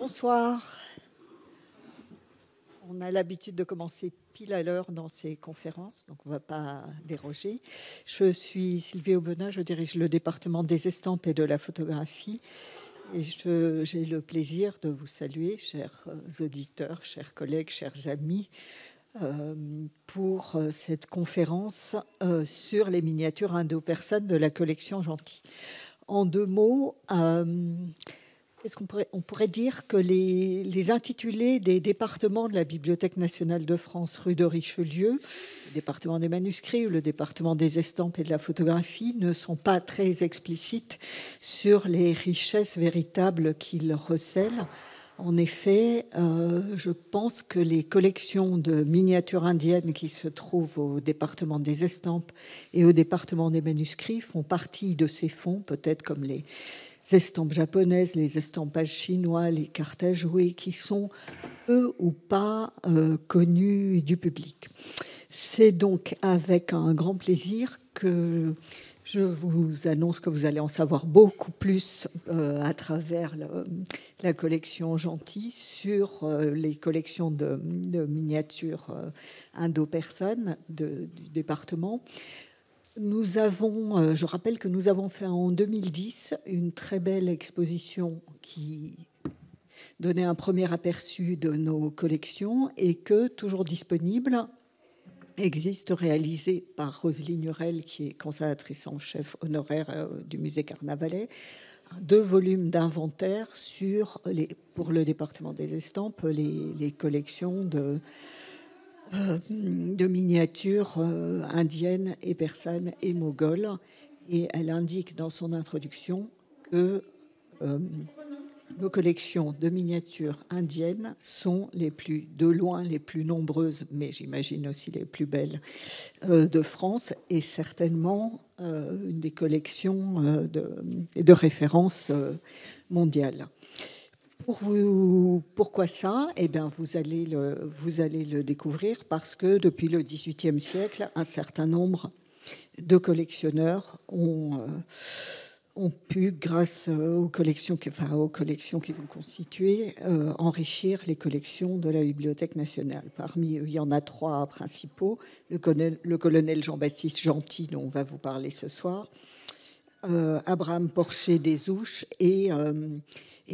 Bonsoir. On a l'habitude de commencer pile à l'heure dans ces conférences, donc on ne va pas déroger. Je suis Sylvie Aubenas, je dirige le département des estampes et de la photographie. Et j'ai le plaisir de vous saluer, chers auditeurs, chers collègues, chers amis, pour cette conférence sur les miniatures indo-persanes de la collection Gentil. En deux mots, on pourrait dire que les intitulés des départements de la Bibliothèque nationale de France rue de Richelieu, le département des manuscrits ou le département des estampes et de la photographie, ne sont pas très explicites sur les richesses véritables qu'ils recèlent. En effet, je pense que les collections de miniatures indiennes qui se trouvent au département des estampes et au département des manuscrits font partie de ces fonds, peut-être comme les estampes japonaises, les estampages chinois, les cartes à jouer, qui sont peu ou pas connus du public. C'est donc avec un grand plaisir que je vous annonce que vous allez en savoir beaucoup plus à travers la collection Gentil sur les collections de miniatures indo-persanes du département. Je rappelle que nous avons fait en 2010 une très belle exposition qui donnait un premier aperçu de nos collections et que, toujours disponible, existe, réalisée par Roselyne Hurel, qui est conservatrice en chef honoraire du musée Carnavalet, 2 volumes d'inventaire pour le département des estampes, les collections de miniatures indiennes et persanes et mogholes. Et elle indique dans son introduction que nos collections de miniatures indiennes sont de loin les plus nombreuses, mais j'imagine aussi les plus belles de France, et certainement une des collections de référence mondiale. Pourquoi ça ? Eh bien, vous allez le découvrir parce que depuis le XVIIIe siècle, un certain nombre de collectionneurs ont pu, grâce aux collections qui vont constituer, enrichir les collections de la Bibliothèque nationale. Parmi eux, il y en a 3 principaux. Le colonel Jean-Baptiste Gentil, dont on va vous parler ce soir, Abraham Porcher des Ouches et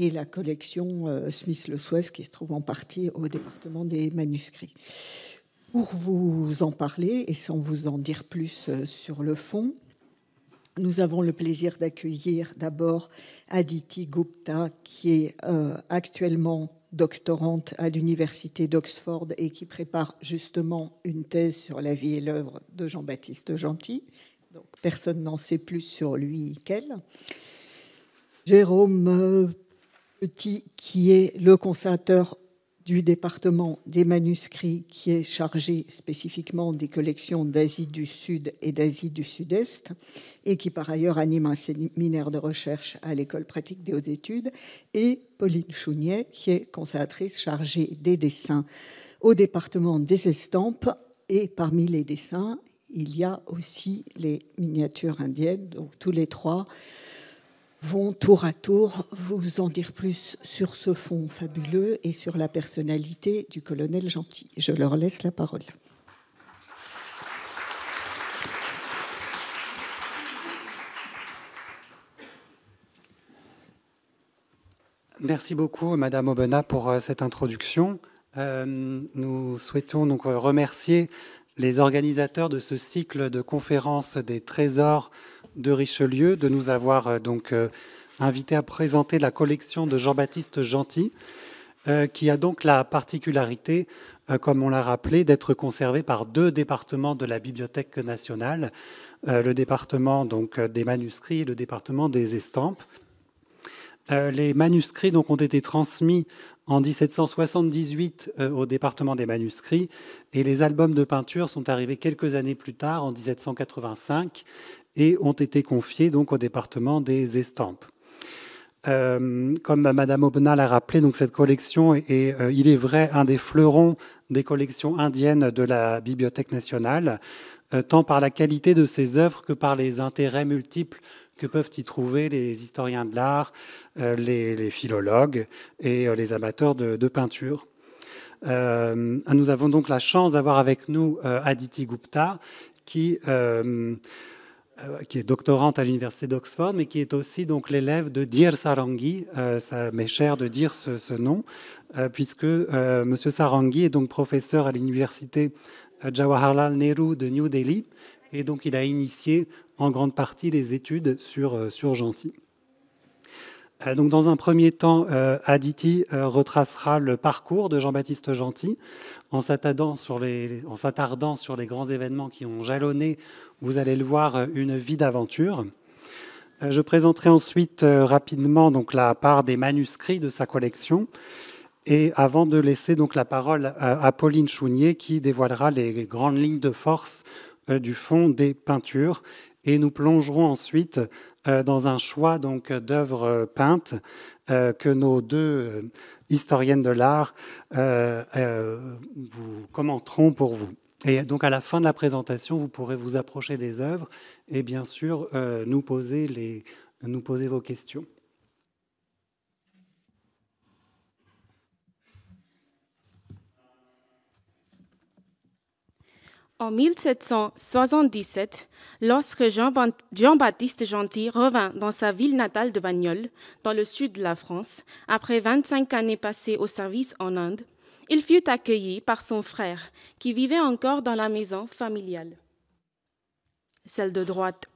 la collection Smith-Le Souef, qui se trouve en partie au département des manuscrits. Pour vous en parler, et sans vous en dire plus sur le fond, nous avons le plaisir d'accueillir d'abord Aditi Gupta, qui est actuellement doctorante à l'université d'Oxford et qui prépare justement une thèse sur la vie et l'œuvre de Jean-Baptiste Gentil. Donc, personne n'en sait plus sur lui qu'elle. Jérôme Petit, qui est le conservateur du département des manuscrits, qui est chargé spécifiquement des collections d'Asie du Sud et d'Asie du Sud-Est, et qui par ailleurs anime un séminaire de recherche à l'École pratique des hautes études, et Pauline Chouniet, qui est conservatrice chargée des dessins au département des estampes, et parmi les dessins, il y a aussi les miniatures indiennes. Donc tous les 3 vont tour à tour vous en dire plus sur ce fond fabuleux et sur la personnalité du colonel Gentil. Je leur laisse la parole. Merci beaucoup, Madame Aubenas, pour cette introduction. Nous souhaitons donc remercier les organisateurs de ce cycle de conférences des trésors de Richelieu de nous avoir invités à présenter la collection de Jean-Baptiste Gentil, qui a donc la particularité, comme on l'a rappelé, d'être conservée par 2 départements de la Bibliothèque nationale, le département donc des manuscrits et le département des estampes. Les manuscrits donc ont été transmis en 1778 au département des manuscrits, et les albums de peinture sont arrivés quelques années plus tard, en 1785, et ont été confiés donc au département des estampes. Comme Madame Aubenas l'a rappelé, donc cette collection est, il est vrai, un des fleurons des collections indiennes de la Bibliothèque nationale, tant par la qualité de ses œuvres que par les intérêts multiples que peuvent y trouver les historiens de l'art, les philologues et les amateurs de peinture. Nous avons donc la chance d'avoir avec nous Aditi Gupta, qui est doctorante à l'université d'Oxford, mais qui est aussi donc l'élève de Dheer Sarangi. Ça m'est cher de dire ce nom, puisque M. Sarangi est donc professeur à l'université Jawaharlal Nehru de New Delhi, et donc il a initié en grande partie les études sur Gentil. Donc dans un premier temps, Aditi retracera le parcours de Jean-Baptiste Gentil en s'attardant sur les grands événements qui ont jalonné, vous allez le voir, une vie d'aventure. Je présenterai ensuite rapidement donc, la part des manuscrits de sa collection, et avant de laisser donc, la parole à Pauline Chounier qui dévoilera les grandes lignes de force du fond des peintures. Et nous plongerons ensuite dans un choix d'œuvres peintes que nos deux historiennes de l'art vous commenteront pour vous. Et donc à la fin de la présentation, vous pourrez vous approcher des œuvres et bien sûr nous poser vos questions. En 1777, lorsque Jean-Baptiste Gentil revint dans sa ville natale de Bagnols, dans le sud de la France, après 25 années passées au service en Inde, il fut accueilli par son frère, qui vivait encore dans la maison familiale, celle de droite.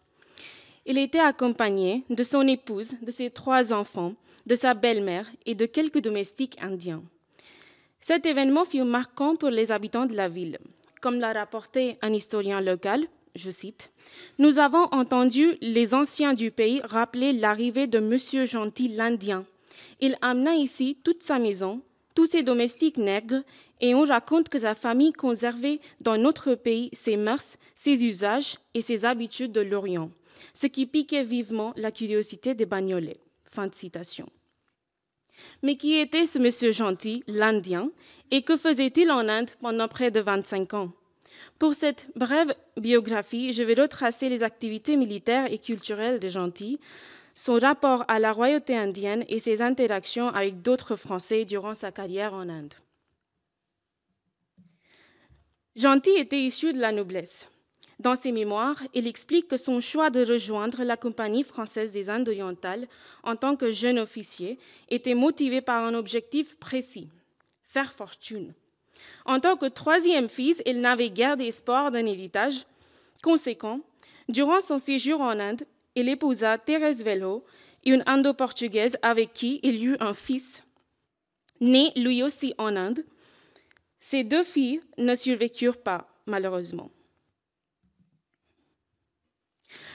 Il était accompagné de son épouse, de ses 3 enfants, de sa belle-mère et de quelques domestiques indiens. Cet événement fut marquant pour les habitants de la ville. Comme l'a rapporté un historien local, je cite, « Nous avons entendu les anciens du pays rappeler l'arrivée de Monsieur Gentil l'Indien. Il amena ici toute sa maison, tous ses domestiques nègres, et on raconte que sa famille conservait dans notre pays ses mœurs, ses usages et ses habitudes de l'Orient, ce qui piquait vivement la curiosité des Bagnolais. » Fin de citation. Mais qui était ce monsieur Gentil, l'Indien, et que faisait-il en Inde pendant près de 25 ans? Pour cette brève biographie, je vais retracer les activités militaires et culturelles de Gentil, son rapport à la royauté indienne et ses interactions avec d'autres Français durant sa carrière en Inde. Gentil était issu de la noblesse. Dans ses mémoires, il explique que son choix de rejoindre la Compagnie française des Indes orientales en tant que jeune officier était motivé par un objectif précis, faire fortune. En tant que 3e fils, il n'avait guère d'espoir d'un héritage conséquent. Durant son séjour en Inde, il épousa Thérèse Velho, une Indo-Portugaise avec qui il eut un fils, né lui aussi en Inde. Ces 2 filles ne survécurent pas, malheureusement.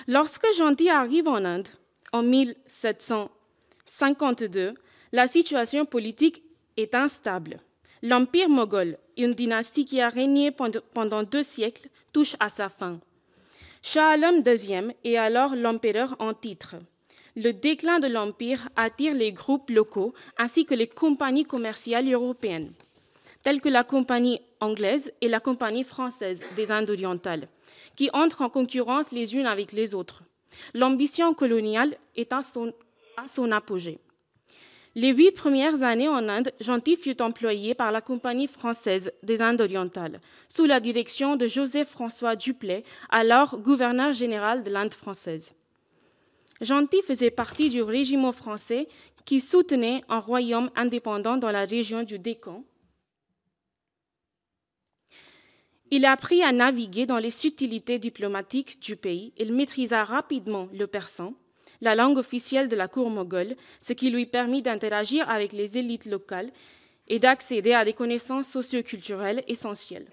Lorsque Gentil arrive en Inde, en 1752, la situation politique est instable. L'Empire moghol, une dynastie qui a régné pendant 2 siècles, touche à sa fin. Shah Alam II est alors l'empereur en titre. Le déclin de l'Empire attire les groupes locaux ainsi que les compagnies commerciales européennes, telles que la Compagnie anglaise et la Compagnie française des Indes orientales, qui entrent en concurrence les unes avec les autres. L'ambition coloniale est à son apogée. Les 8 premières années en Inde, Gentil fut employé par la Compagnie française des Indes orientales, sous la direction de Joseph-François Dupleix, alors gouverneur général de l'Inde française. Gentil faisait partie du régiment français qui soutenait un royaume indépendant dans la région du Décan. Il apprit à naviguer dans les subtilités diplomatiques du pays. Il maîtrisa rapidement le persan, la langue officielle de la cour moghole, ce qui lui permit d'interagir avec les élites locales et d'accéder à des connaissances socioculturelles essentielles.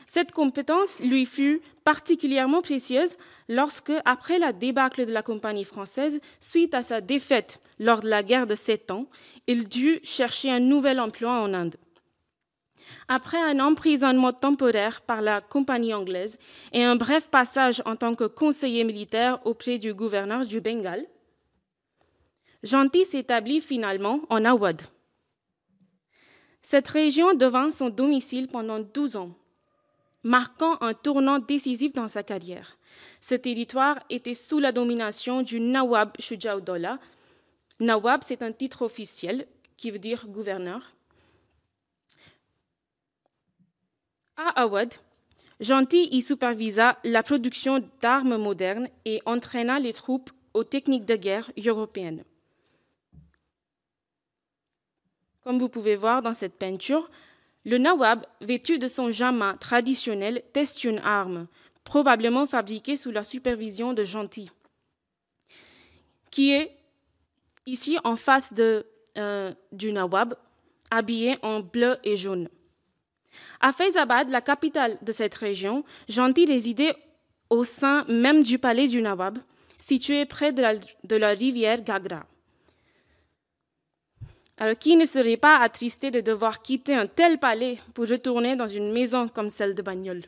Cette compétence lui fut particulièrement précieuse lorsque, après la débâcle de la Compagnie française, suite à sa défaite lors de la guerre de 7 ans, il dut chercher un nouvel emploi en Inde. Après un emprisonnement temporaire par la Compagnie anglaise et un bref passage en tant que conseiller militaire auprès du gouverneur du Bengale, Gentil s'établit finalement en Awadh. Cette région devint son domicile pendant 12 ans, marquant un tournant décisif dans sa carrière. Ce territoire était sous la domination du Nawab Shuja'ud-Dawla. Nawab, c'est un titre officiel qui veut dire gouverneur. À Awadh, Gentil y supervisa la production d'armes modernes et entraîna les troupes aux techniques de guerre européennes. Comme vous pouvez voir dans cette peinture, le Nawab, vêtu de son jama traditionnel, teste une arme, probablement fabriquée sous la supervision de Gentil, qui est ici en face du Nawab, habillé en bleu et jaune. À Faizabad, la capitale de cette région, Gentil résidait au sein même du palais du Nawab, situé près de la rivière Gagra. Alors, qui ne serait pas attristé de devoir quitter un tel palais pour retourner dans une maison comme celle de Bagnols?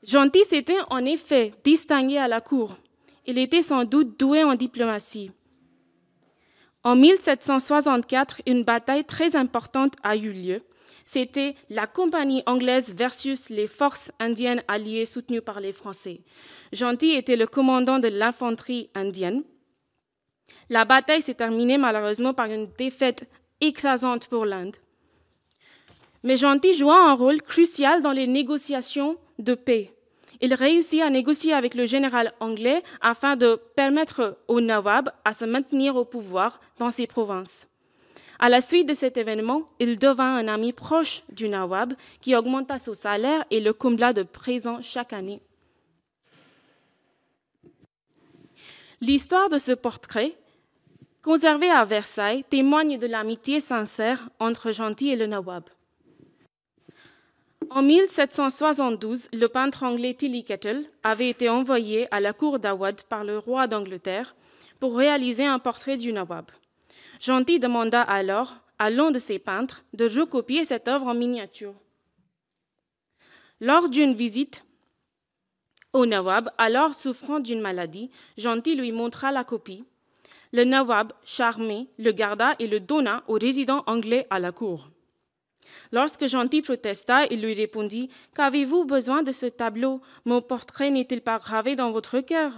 Gentil s'était en effet distingué à la cour. Il était sans doute doué en diplomatie. En 1764, une bataille très importante a eu lieu. C'était la compagnie anglaise versus les forces indiennes alliées soutenues par les Français. Gentil était le commandant de l'infanterie indienne. La bataille s'est terminée malheureusement par une défaite écrasante pour l'Inde. Mais Gentil joua un rôle crucial dans les négociations de paix. Il réussit à négocier avec le général anglais afin de permettre au Nawab à se maintenir au pouvoir dans ses provinces. À la suite de cet événement, il devint un ami proche du Nawab qui augmenta son salaire et le combla de présents chaque année. L'histoire de ce portrait, conservé à Versailles, témoigne de l'amitié sincère entre Gentil et le Nawab. En 1772, le peintre anglais Tilly-Kettle avait été envoyé à la cour d'Awadh par le roi d'Angleterre pour réaliser un portrait du Nawab. Gentil demanda alors à l'un de ses peintres de recopier cette œuvre en miniature. Lors d'une visite au Nawab, alors souffrant d'une maladie, Gentil lui montra la copie. Le Nawab, charmé, le garda et le donna au résident anglais à la cour. Lorsque Gentil protesta, il lui répondit « Qu'avez-vous besoin de ce tableau? Mon portrait n'est-il pas gravé dans votre cœur ?»«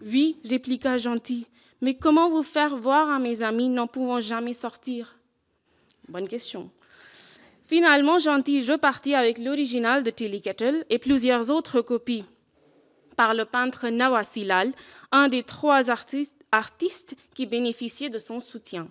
Oui, répliqua Gentil, mais comment vous faire voir à mes amis n'en pouvant jamais sortir ?» Bonne question. Finalement, Gentil repartit avec l'original de Tilly-Kettle et plusieurs autres copies par le peintre Nawassilal, un des 3 artistes qui bénéficiaient de son soutien.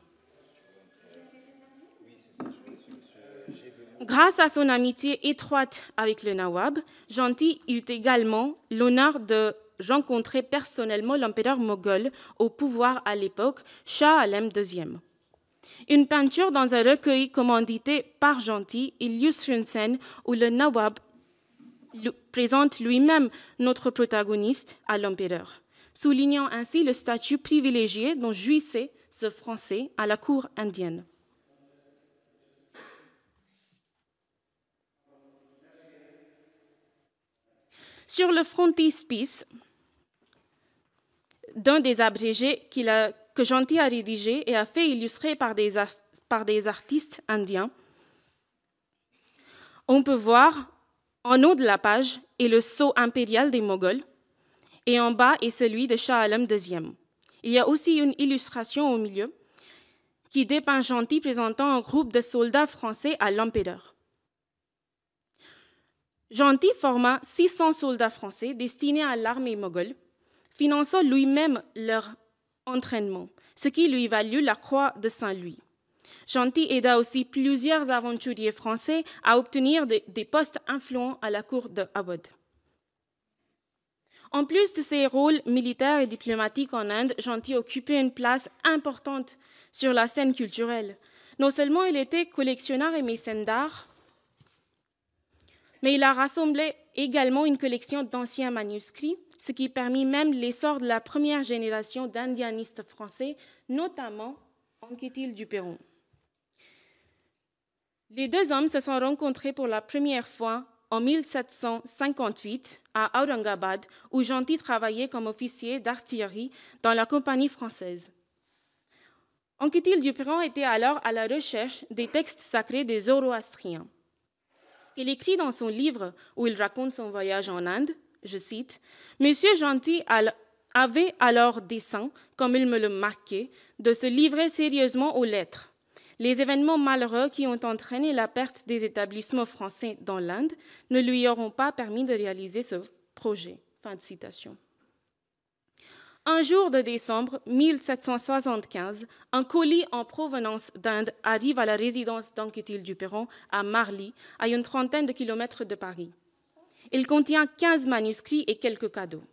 Grâce à son amitié étroite avec le Nawab, Gentil eut également l'honneur de rencontrer personnellement l'empereur moghol au pouvoir à l'époque, Shah Alam II. Une peinture dans un recueil commandité par Gentil illustre une scène où le Nawab présente lui-même notre protagoniste à l'empereur, soulignant ainsi le statut privilégié dont jouissait ce Français à la cour indienne. Sur le frontispice d'un des abrégés que Gentil a rédigé et a fait illustrer par des artistes indiens, on peut voir en haut de la page est le sceau impérial des Moghols et en bas est celui de Shah Alam II. Il y a aussi une illustration au milieu qui dépeint Gentil présentant un groupe de soldats français à l'empereur. Gentil forma 600 soldats français destinés à l'armée moghole, finançant lui-même leur entraînement, ce qui lui valut la croix de Saint-Louis. Gentil aida aussi plusieurs aventuriers français à obtenir des postes influents à la cour de Awadh. En plus de ses rôles militaires et diplomatiques en Inde, Gentil occupait une place importante sur la scène culturelle. Non seulement il était collectionneur et mécène d'art, mais il a rassemblé également une collection d'anciens manuscrits, ce qui permit même l'essor de la première génération d'indianistes français, notamment Anquetil Duperron. Les 2 hommes se sont rencontrés pour la première fois en 1758 à Aurangabad, où Gentil travaillait comme officier d'artillerie dans la compagnie française. Anquetil Duperron était alors à la recherche des textes sacrés des Zoroastriens. Il écrit dans son livre où il raconte son voyage en Inde, je cite, « Monsieur Gentil avait alors dessein, comme il me le marquait, de se livrer sérieusement aux lettres. Les événements malheureux qui ont entraîné la perte des établissements français dans l'Inde ne lui auront pas permis de réaliser ce projet. » Fin de citation. Un jour de décembre 1775, un colis en provenance d'Inde arrive à la résidence d'Anquetil-Duperron à Marly, à une trentaine de kilomètres de Paris. Il contient 15 manuscrits et quelques cadeaux.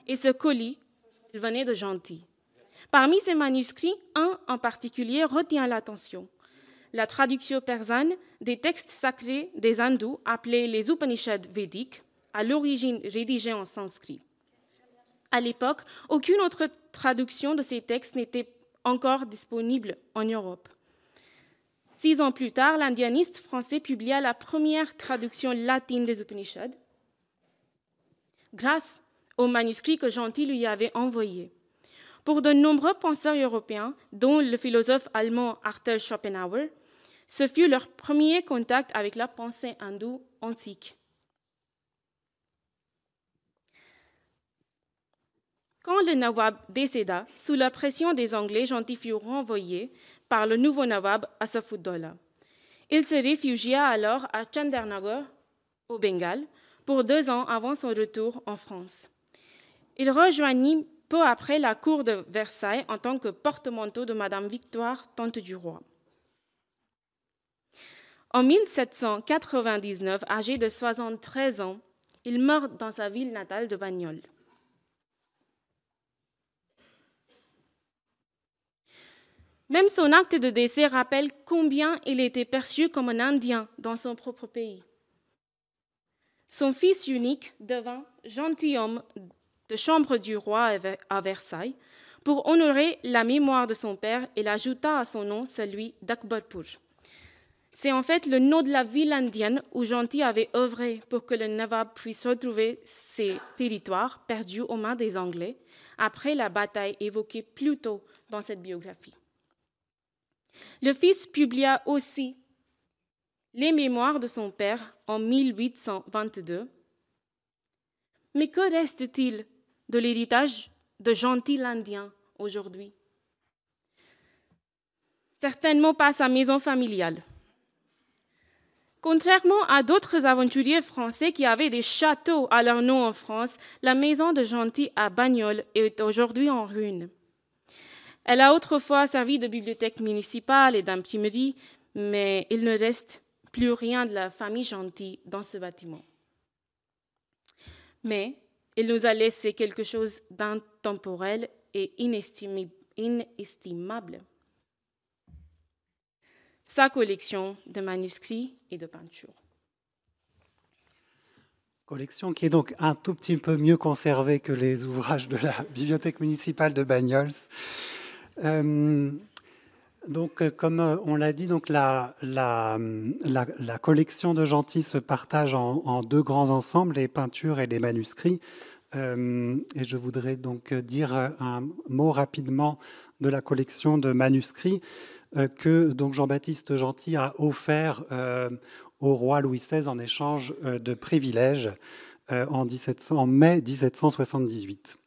Et ce colis, il venait de Gentil. Parmi ces manuscrits, un en particulier retient l'attention. La traduction persane des textes sacrés des hindous appelés les Upanishads védiques, à l'origine rédigés en sanskrit. À l'époque, aucune autre traduction de ces textes n'était encore disponible en Europe. 6 ans plus tard, l'indianiste français publia la première traduction latine des Upanishads grâce aux manuscrits que Gentil lui avait envoyés. Pour de nombreux penseurs européens, dont le philosophe allemand Arthur Schopenhauer, ce fut leur premier contact avec la pensée hindoue antique. Quand le Nawab décéda, sous la pression des Anglais, Gentil fut renvoyé par le nouveau Nawab Asaf-ud-Daula. Il se réfugia alors à Chandernagore, au Bengale, pour 2 ans avant son retour en France. Il rejoignit peu après la cour de Versailles en tant que porte-manteau de Madame Victoire, tante du roi. En 1799, âgé de 73 ans, il meurt dans sa ville natale de Bagnols. Même son acte de décès rappelle combien il était perçu comme un Indien dans son propre pays. Son fils unique devint gentilhomme de chambre du roi à Versailles. Pour honorer la mémoire de son père, il ajouta à son nom celui d'Akbarpur. C'est en fait le nom de la ville indienne où Gentil avait œuvré pour que le Nawab puisse retrouver ses territoires perdus aux mains des Anglais, après la bataille évoquée plus tôt dans cette biographie. Le fils publia aussi les mémoires de son père en 1822. Mais que reste-t-il de l'héritage de Gentil l'Indien aujourd'hui? Certainement pas sa maison familiale. Contrairement à d'autres aventuriers français qui avaient des châteaux à leur nom en France, la maison de Gentil à Bagnols est aujourd'hui en ruine. Elle a autrefois servi de bibliothèque municipale et d'imprimerie, mais il ne reste plus rien de la famille Gentil dans ce bâtiment. Mais il nous a laissé quelque chose d'intemporel et inestimable. Sa collection de manuscrits et de peintures. Collection qui est donc un tout petit peu mieux conservée que les ouvrages de la bibliothèque municipale de Bagnols. Donc, comme on l'a dit, donc la collection de Gentil se partage en 2 grands ensembles, les peintures et les manuscrits. Et je voudrais donc dire un mot rapidement de la collection de manuscrits que donc Jean-Baptiste Gentil a offert au roi Louis XVI en échange de privilèges en mai 1778.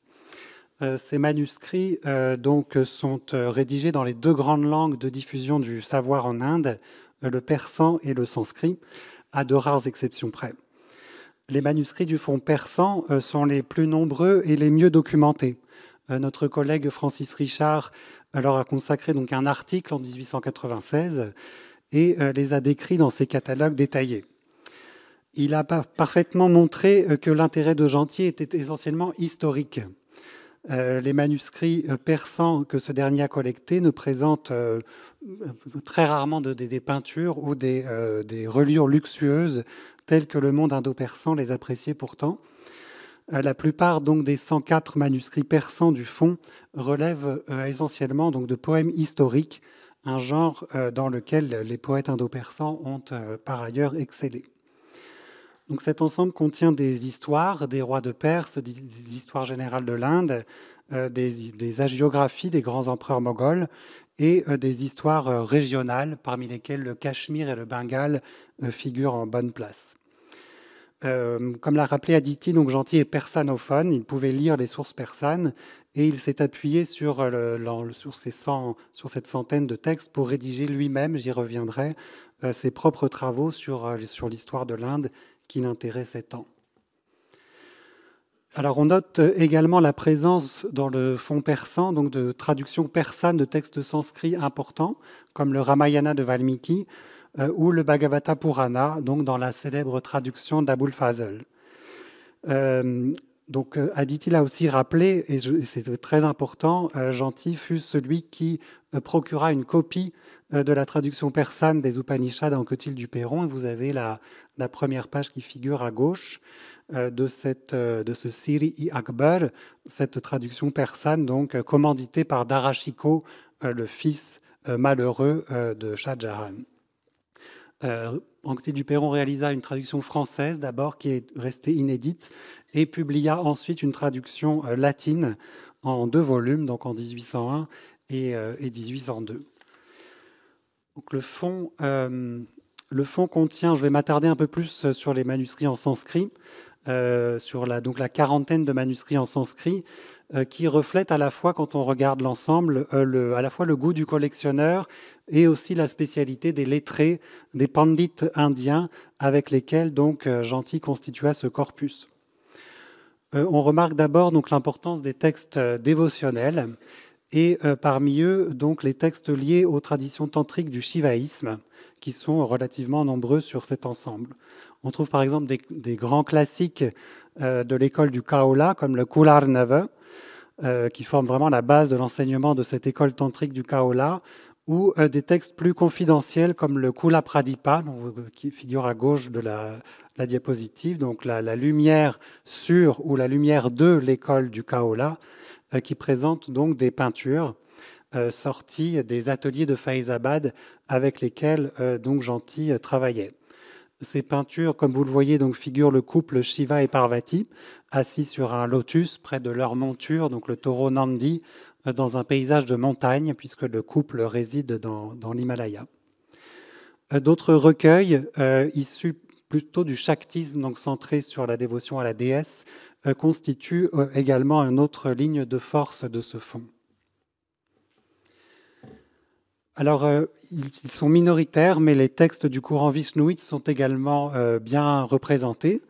Ces manuscrits donc, sont rédigés dans les 2 grandes langues de diffusion du savoir en Inde, le persan et le sanskrit, à de rares exceptions près. Les manuscrits du fond persan sont les plus nombreux et les mieux documentés. Notre collègue Francis Richard leur a consacré donc un article en 1896 et les a décrits dans ses catalogues détaillés. Il a parfaitement montré que l'intérêt de Gentil était essentiellement historique. Les manuscrits persans que ce dernier a collectés ne présentent très rarement des peintures ou des reliures luxueuses telles que le monde indo-persan les appréciait pourtant. La plupart donc des 104 manuscrits persans du fond relèvent essentiellement donc de poèmes historiques, un genre dans lequel les poètes indo-persans ont par ailleurs excellé. Donc cet ensemble contient des histoires des rois de Perse, des histoires générales de l'Inde, des hagiographies des grands empereurs moghols et des histoires régionales, parmi lesquelles le Cachemire et le Bengale figurent en bonne place. Comme l'a rappelé Aditi, donc Gentil est persanophone, il pouvait lire les sources persanes et il s'est appuyé sur cette centaine de textes pour rédiger lui-même, j'y reviendrai, ses propres travaux sur l'histoire de l'Inde qui l'intéressaient tant. Alors on note également la présence dans le fond persan donc de traductions persanes de textes sanscrits importants, comme le Ramayana de Valmiki, ou le Bhagavata Purana, donc dans la célèbre traduction d'Abul Fazl. Donc Aditi l'a aussi rappelé, et c'est très important, Gentil fut celui qui procura une copie de la traduction persane des Upanishads en Cotil du Perron, et vous avez la première page qui figure à gauche de ce Siri-i Akbar, cette traduction persane donc commanditée par Darashiko, le fils malheureux de Shah Jahan. Anquetil du Perron réalisa une traduction française d'abord qui est restée inédite et publia ensuite une traduction latine en 2 volumes, donc en 1801 et 1802. Donc le fond contient, je vais m'attarder un peu plus sur les manuscrits en sanskrit, sur donc la quarantaine de manuscrits en sanskrit qui reflètent à la fois, quand on regarde l'ensemble, à la fois le goût du collectionneur et aussi la spécialité des lettrés, des pandits indiens avec lesquels donc Gentil constitua ce corpus. On remarque d'abord donc l'importance des textes dévotionnels et parmi eux donc les textes liés aux traditions tantriques du shivaïsme qui sont relativement nombreux sur cet ensemble. On trouve par exemple des grands classiques de l'école du Kaola comme le Kularnava, qui forment vraiment la base de l'enseignement de cette école tantrique du Kaola, ou des textes plus confidentiels comme le Kula Pradipa, qui figure à gauche de la diapositive, donc la lumière sur ou la lumière de l'école du Kaola, qui présente donc des peintures sorties des ateliers de Faizabad avec lesquels donc Gentil travaillait. Ces peintures, comme vous le voyez, donc, figurent le couple Shiva et Parvati, assis sur un lotus près de leur monture, donc le taureau Nandi, dans un paysage de montagne, puisque le couple réside dans l'Himalaya. D'autres recueils, issus plutôt du shaktisme, donc centré sur la dévotion à la déesse, constituent également une autre ligne de force de ce fond. Alors, ils sont minoritaires, mais les textes du courant vishnouite sont également bien représentés,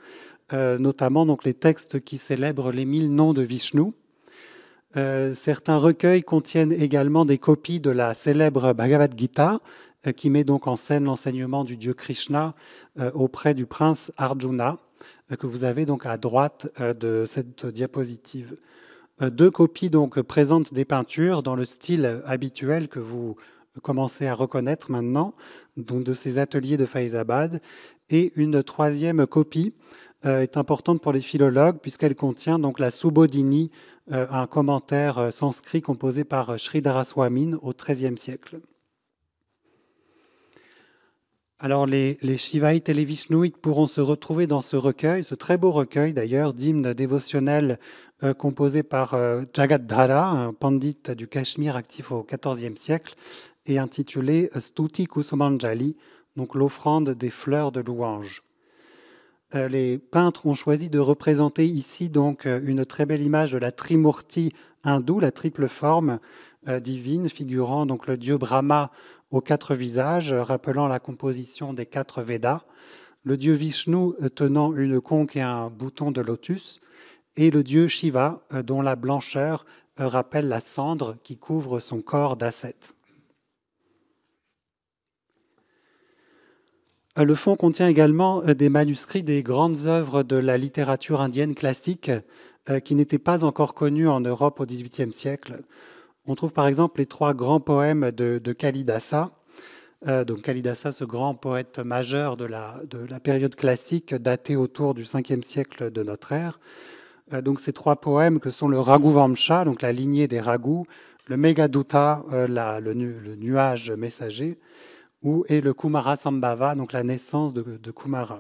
notamment donc, les textes qui célèbrent les 1000 noms de Vishnu. Certains recueils contiennent également des copies de la célèbre Bhagavad Gita, qui met donc en scène l'enseignement du dieu Krishna auprès du prince Arjuna, que vous avez donc à droite de cette diapositive. 2 copies donc présentent des peintures dans le style habituel que vous commencez à reconnaître maintenant, donc de ces ateliers de Faizabad, et une 3e copie est importante pour les philologues puisqu'elle contient donc la Subodhini, un commentaire sanskrit composé par Sridhara Swamin au XIIIe siècle. Alors les Shivaïtes et les Vishnouites pourront se retrouver dans ce recueil, ce très beau recueil d'ailleurs d'hymnes dévotionnels composé par Jagadhara, un pandit du Cachemire actif au XIVe siècle, et intitulé Stuti Kusumanjali, donc l'offrande des fleurs de louange. Les peintres ont choisi de représenter ici donc une très belle image de la Trimurti hindoue, la triple forme divine, figurant donc le dieu Brahma aux 4 visages, rappelant la composition des 4 Védas, le dieu Vishnu tenant une conque et un bouton de lotus, et le dieu Shiva dont la blancheur rappelle la cendre qui couvre son corps d'ascète. Le fond contient également des manuscrits des grandes œuvres de la littérature indienne classique qui n'étaient pas encore connues en Europe au XVIIIe siècle. On trouve par exemple les 3 grands poèmes de Kalidasa. Donc Kalidasa, ce grand poète majeur de la période classique daté autour du 5e siècle de notre ère. Donc ces 3 poèmes que sont le Raghuvamsha, donc la lignée des Raghus, le Meghaduta, le nuage messager, et le Kumara Sambhava, donc la naissance de Kumara.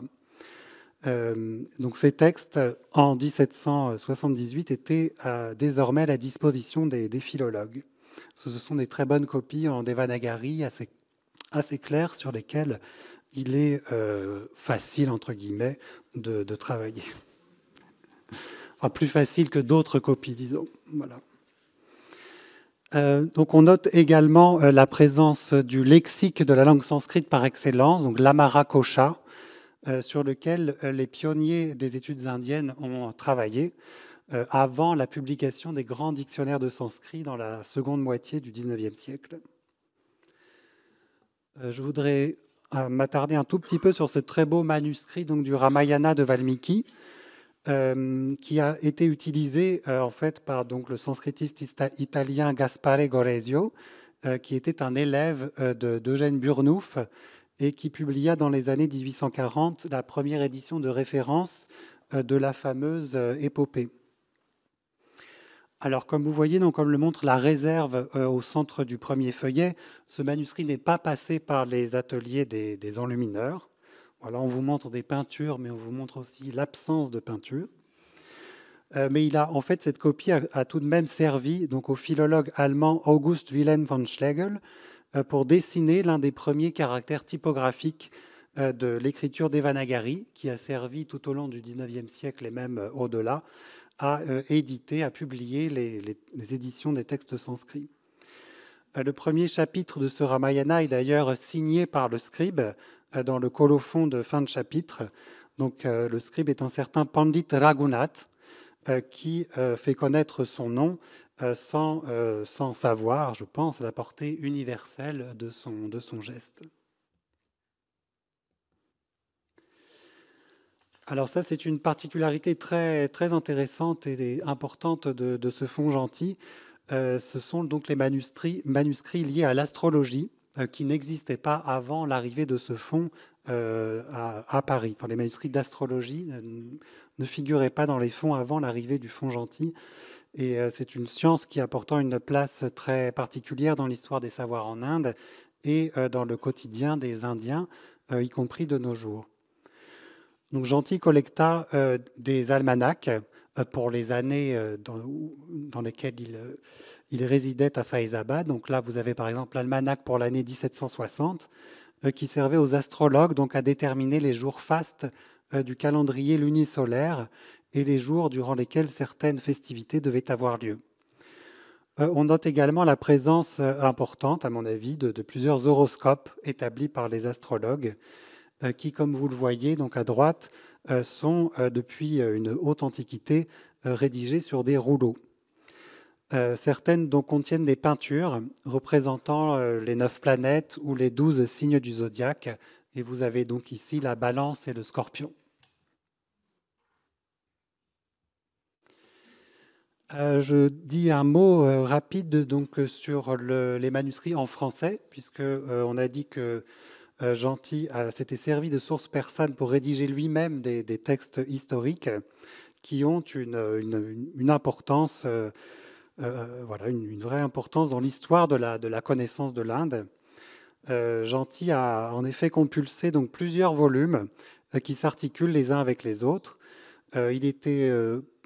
Donc ces textes, en 1778, étaient désormais à la disposition des philologues. Ce sont des très bonnes copies en Devanagari, assez claires, sur lesquelles il est facile, entre guillemets, de travailler. Enfin, plus facile que d'autres copies, disons. Voilà. Donc on note également la présence du lexique de la langue sanscrite par excellence, donc l'Amara Kosha, sur lequel les pionniers des études indiennes ont travaillé avant la publication des grands dictionnaires de sanskrit dans la seconde moitié du XIXe siècle. Je voudrais m'attarder un tout petit peu sur ce très beau manuscrit donc, du Ramayana de Valmiki, qui a été utilisé en fait par donc, le sanskritiste italien Gaspare Goresio, qui était un élève d'Eugène Burnouf et qui publia dans les années 1840 la première édition de référence de la fameuse épopée. Alors, comme vous voyez, donc, comme le montre la réserve au centre du premier feuillet, ce manuscrit n'est pas passé par les ateliers des enlumineurs. Voilà, on vous montre des peintures, mais on vous montre aussi l'absence de peinture. Mais il a, en fait, cette copie a tout de même servi donc, au philologue allemand August Wilhelm von Schlegel pour dessiner l'un des premiers caractères typographiques de l'écriture Devanagari, qui a servi tout au long du XIXe siècle et même au-delà à éditer, à publier les éditions des textes sanscrits. Le premier chapitre de ce Ramayana est d'ailleurs signé par le scribe dans le colophon de fin de chapitre. Donc, le scribe est un certain Pandit Raghunath qui fait connaître son nom sans savoir, je pense, la portée universelle de son geste. Alors ça, c'est une particularité très, très intéressante et importante de ce fonds gentil. Ce sont donc les manuscrits liés à l'astrologie qui n'existaient pas avant l'arrivée de ce fonds à Paris. Enfin, les manuscrits d'astrologie ne figuraient pas dans les fonds avant l'arrivée du fonds gentil. Et c'est une science qui a pourtant une place très particulière dans l'histoire des savoirs en Inde et dans le quotidien des Indiens, y compris de nos jours. Donc Gentil collecta des almanachs pour les années dans lesquelles il résidait à Faizabad. Donc là, vous avez par exemple l'almanach pour l'année 1760 qui servait aux astrologues donc à déterminer les jours fastes du calendrier lunisolaire et les jours durant lesquels certaines festivités devaient avoir lieu. On note également la présence importante, à mon avis, de plusieurs horoscopes établis par les astrologues qui, comme vous le voyez donc à droite, sont depuis une haute antiquité rédigés sur des rouleaux. Certaines donc contiennent des peintures représentant les 9 planètes ou les 12 signes du zodiaque. Et vous avez donc ici la balance et le scorpion. Je dis un mot rapide donc, sur les manuscrits en français, puisqu'on a dit que Gentil s'était servi de sources persanes pour rédiger lui-même des textes historiques qui ont une importance, voilà, une vraie importance dans l'histoire de la connaissance de l'Inde. Gentil a en effet compulsé donc, plusieurs volumes qui s'articulent les uns avec les autres. Il était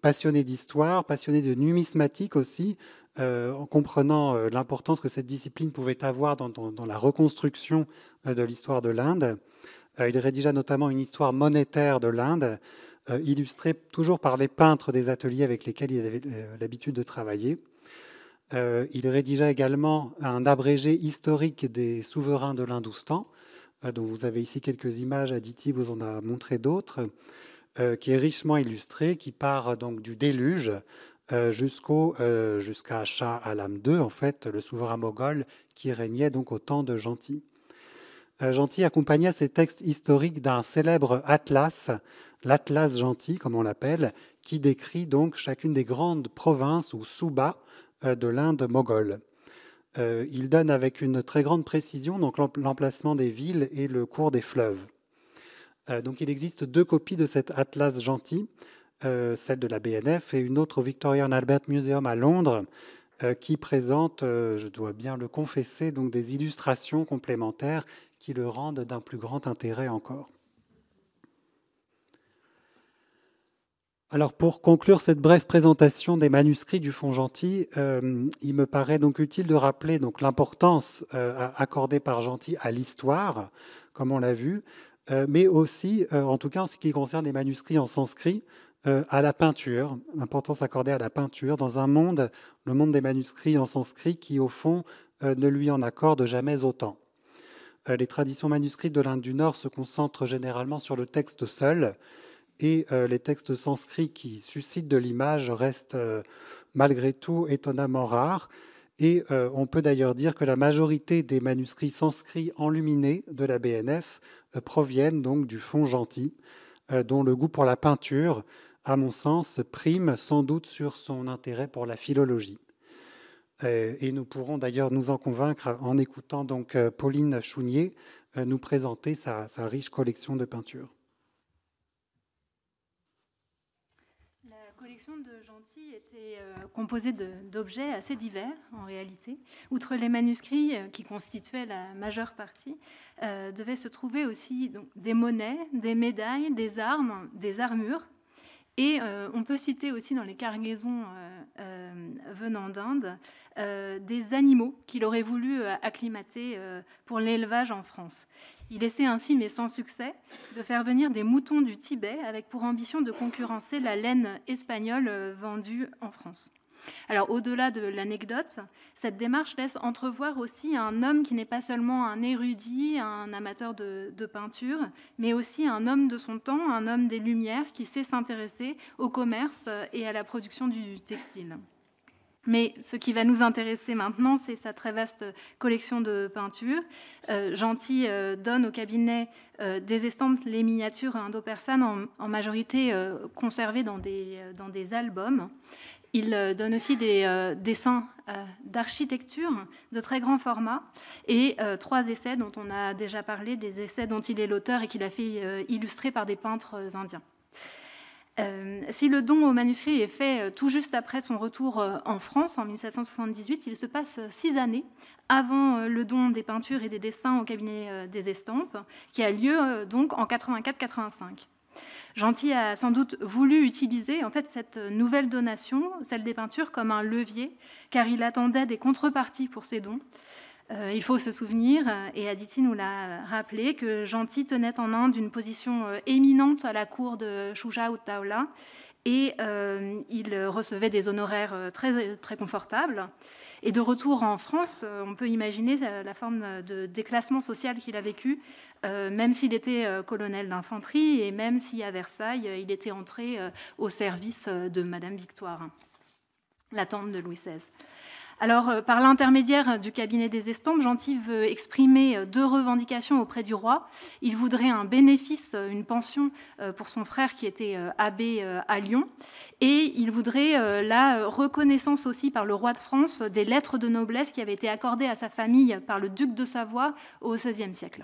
passionné d'histoire, passionné de numismatique aussi, en comprenant l'importance que cette discipline pouvait avoir dans la reconstruction de l'histoire de l'Inde. Il rédigea notamment une histoire monétaire de l'Inde, illustrée toujours par les peintres des ateliers avec lesquels il avait l'habitude de travailler. Il rédigea également un abrégé historique des souverains de l'Hindoustan, dont vous avez ici quelques images, Aditi vous en a montré d'autres, qui est richement illustré, qui part donc du déluge jusqu'à Shah Alam II, en fait, le souverain moghol qui régnait donc au temps de Gentil. Gentil accompagna ces textes historiques d'un célèbre atlas, l'Atlas Gentil, comme on l'appelle, qui décrit donc chacune des grandes provinces ou soubas de l'Inde moghole. Il donne avec une très grande précision donc l'emplacement des villes et le cours des fleuves. Donc il existe 2 copies de cet Atlas Gentil, celle de la BNF et une autre au Victoria and Albert Museum à Londres, qui présente, je dois bien le confesser, donc des illustrations complémentaires qui le rendent d'un plus grand intérêt encore. Alors pour conclure cette brève présentation des manuscrits du Fonds Gentil, il me paraît donc utile de rappeler donc l'importance accordée par Gentil à l'histoire, comme on l'a vu, mais aussi, en tout cas en ce qui concerne les manuscrits en sanskrit, à la peinture, l'importance accordée à la peinture dans un monde, le monde des manuscrits en sanskrit, qui au fond ne lui en accorde jamais autant. Les traditions manuscrites de l'Inde du Nord se concentrent généralement sur le texte seul, et les textes sanscrits qui suscitent de l'image restent malgré tout étonnamment rares. Et on peut d'ailleurs dire que la majorité des manuscrits sanscrits enluminés de la BNF proviennent donc du Fonds Gentil, dont le goût pour la peinture, à mon sens, prime sans doute sur son intérêt pour la philologie. Et nous pourrons d'ailleurs nous en convaincre en écoutant donc Pauline Chounier nous présenter sa riche collection de peintures. La collection de Gentil était composée d'objets assez divers, en réalité. Outre les manuscrits qui constituaient la majeure partie, devaient se trouver aussi donc, des monnaies, des médailles, des armes, des armures. Et on peut citer aussi dans les cargaisons venant d'Inde des animaux qu'il aurait voulu acclimater pour l'élevage en France. Il essaie ainsi, mais sans succès, de faire venir des moutons du Tibet avec pour ambition de concurrencer la laine espagnole vendue en France. Alors, au-delà de l'anecdote, cette démarche laisse entrevoir aussi un homme qui n'est pas seulement un érudit, un amateur de peinture, mais aussi un homme de son temps, un homme des Lumières qui sait s'intéresser au commerce et à la production du textile. Mais ce qui va nous intéresser maintenant, c'est sa très vaste collection de peintures. Gentil donne au cabinet des estampes, les miniatures indo-persanes, en majorité conservées dans des albums. Il donne aussi des dessins d'architecture de très grand format et 3 essais dont on a déjà parlé, des essais dont il est l'auteur et qu'il a fait illustrer par des peintres indiens. Si le don au manuscrit est fait tout juste après son retour en France, en 1778, il se passe 6 années avant le don des peintures et des dessins au cabinet des estampes, qui a lieu donc en 84-85. Gentil a sans doute voulu utiliser en fait, cette nouvelle donation, celle des peintures, comme un levier, car il attendait des contreparties pour ses dons. Il faut se souvenir, et Aditi nous l'a rappelé, que Gentil tenait en Inde une position éminente à la cour de Shuja-Uttaula, et il recevait des honoraires très, très confortables. Et de retour en France, on peut imaginer la forme de déclassement social qu'il a vécu, même s'il était colonel d'infanterie et même si à Versailles, il était entré au service de Madame Victoire, la tante de Louis XVI. Alors, par l'intermédiaire du cabinet des estampes, Gentil veut exprimer 2 revendications auprès du roi. Il voudrait un bénéfice, une pension pour son frère qui était abbé à Lyon, et il voudrait la reconnaissance aussi par le roi de France des lettres de noblesse qui avaient été accordées à sa famille par le duc de Savoie au XVIe siècle.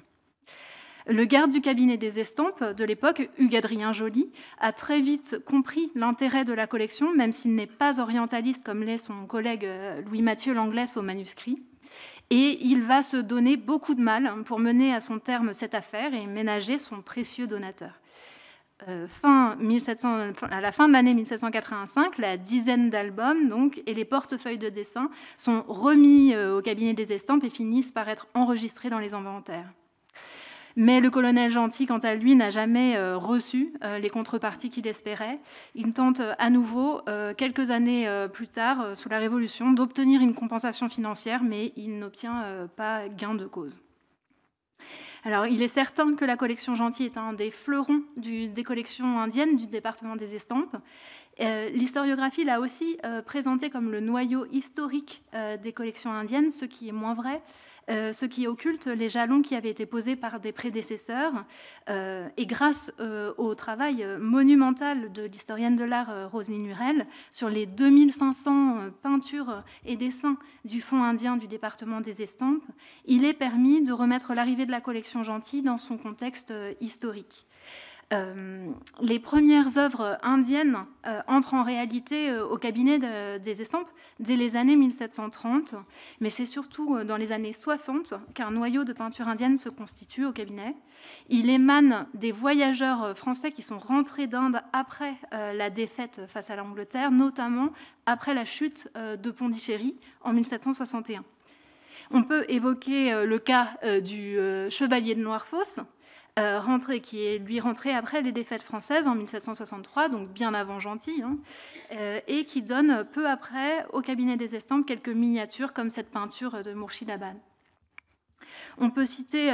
Le garde du cabinet des estampes de l'époque, Hugues-Adrien Joly, a très vite compris l'intérêt de la collection, même s'il n'est pas orientaliste comme l'est son collègue Louis-Mathieu Langlès au manuscrit. Et il va se donner beaucoup de mal pour mener à son terme cette affaire et ménager son précieux donateur. À la fin de l'année 1785, la dizaine d'albums donc, et les portefeuilles de dessin sont remis au cabinet des estampes et finissent par être enregistrés dans les inventaires. Mais le colonel Gentil, quant à lui, n'a jamais reçu les contreparties qu'il espérait. Il tente à nouveau, quelques années plus tard, sous la Révolution, d'obtenir une compensation financière, mais il n'obtient pas gain de cause. Alors, il est certain que la collection Gentil est un des fleurons des collections indiennes du département des estampes. L'historiographie l'a aussi présenté comme le noyau historique des collections indiennes, ce qui est moins vrai, ce qui occulte les jalons qui avaient été posés par des prédécesseurs. Et grâce au travail monumental de l'historienne de l'art Roselyne Hurel, sur les 2500 peintures et dessins du Fonds indien du département des estampes, il est permis de remettre l'arrivée de la collection Gentil dans son contexte historique. Les premières œuvres indiennes entrent en réalité au cabinet des estampes dès les années 1730, mais c'est surtout dans les années 60 qu'un noyau de peinture indienne se constitue au cabinet. Il émane des voyageurs français qui sont rentrés d'Inde après la défaite face à l'Angleterre, notamment après la chute de Pondichéry en 1761. On peut évoquer le cas du chevalier de Noirfosse, qui est lui rentré après les défaites françaises en 1763, donc bien avant Gentil, et qui donne peu après au cabinet des estampes quelques miniatures comme cette peinture de Mourchid-Abad. On peut citer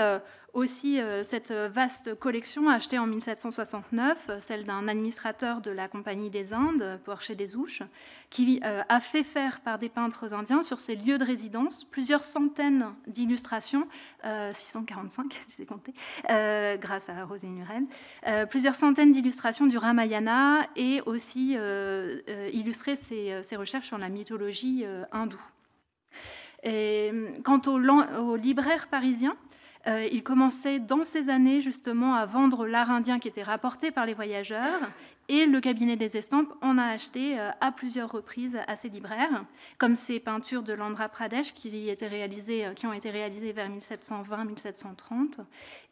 aussi cette vaste collection achetée en 1769, celle d'un administrateur de la Compagnie des Indes, Porcher des Ouches, qui a fait faire par des peintres indiens sur ses lieux de résidence plusieurs centaines d'illustrations, 645, je sais compter, grâce à Rosine Hurel, plusieurs centaines d'illustrations du Ramayana et aussi illustré ses recherches sur la mythologie hindoue. Et quant aux libraires parisiens, il commençait dans ces années justement à vendre l'art indien qui était rapporté par les voyageurs, et le cabinet des estampes en a acheté à plusieurs reprises à ces libraires, comme ces peintures de l'Andhra Pradesh qui ont été réalisées vers 1720-1730,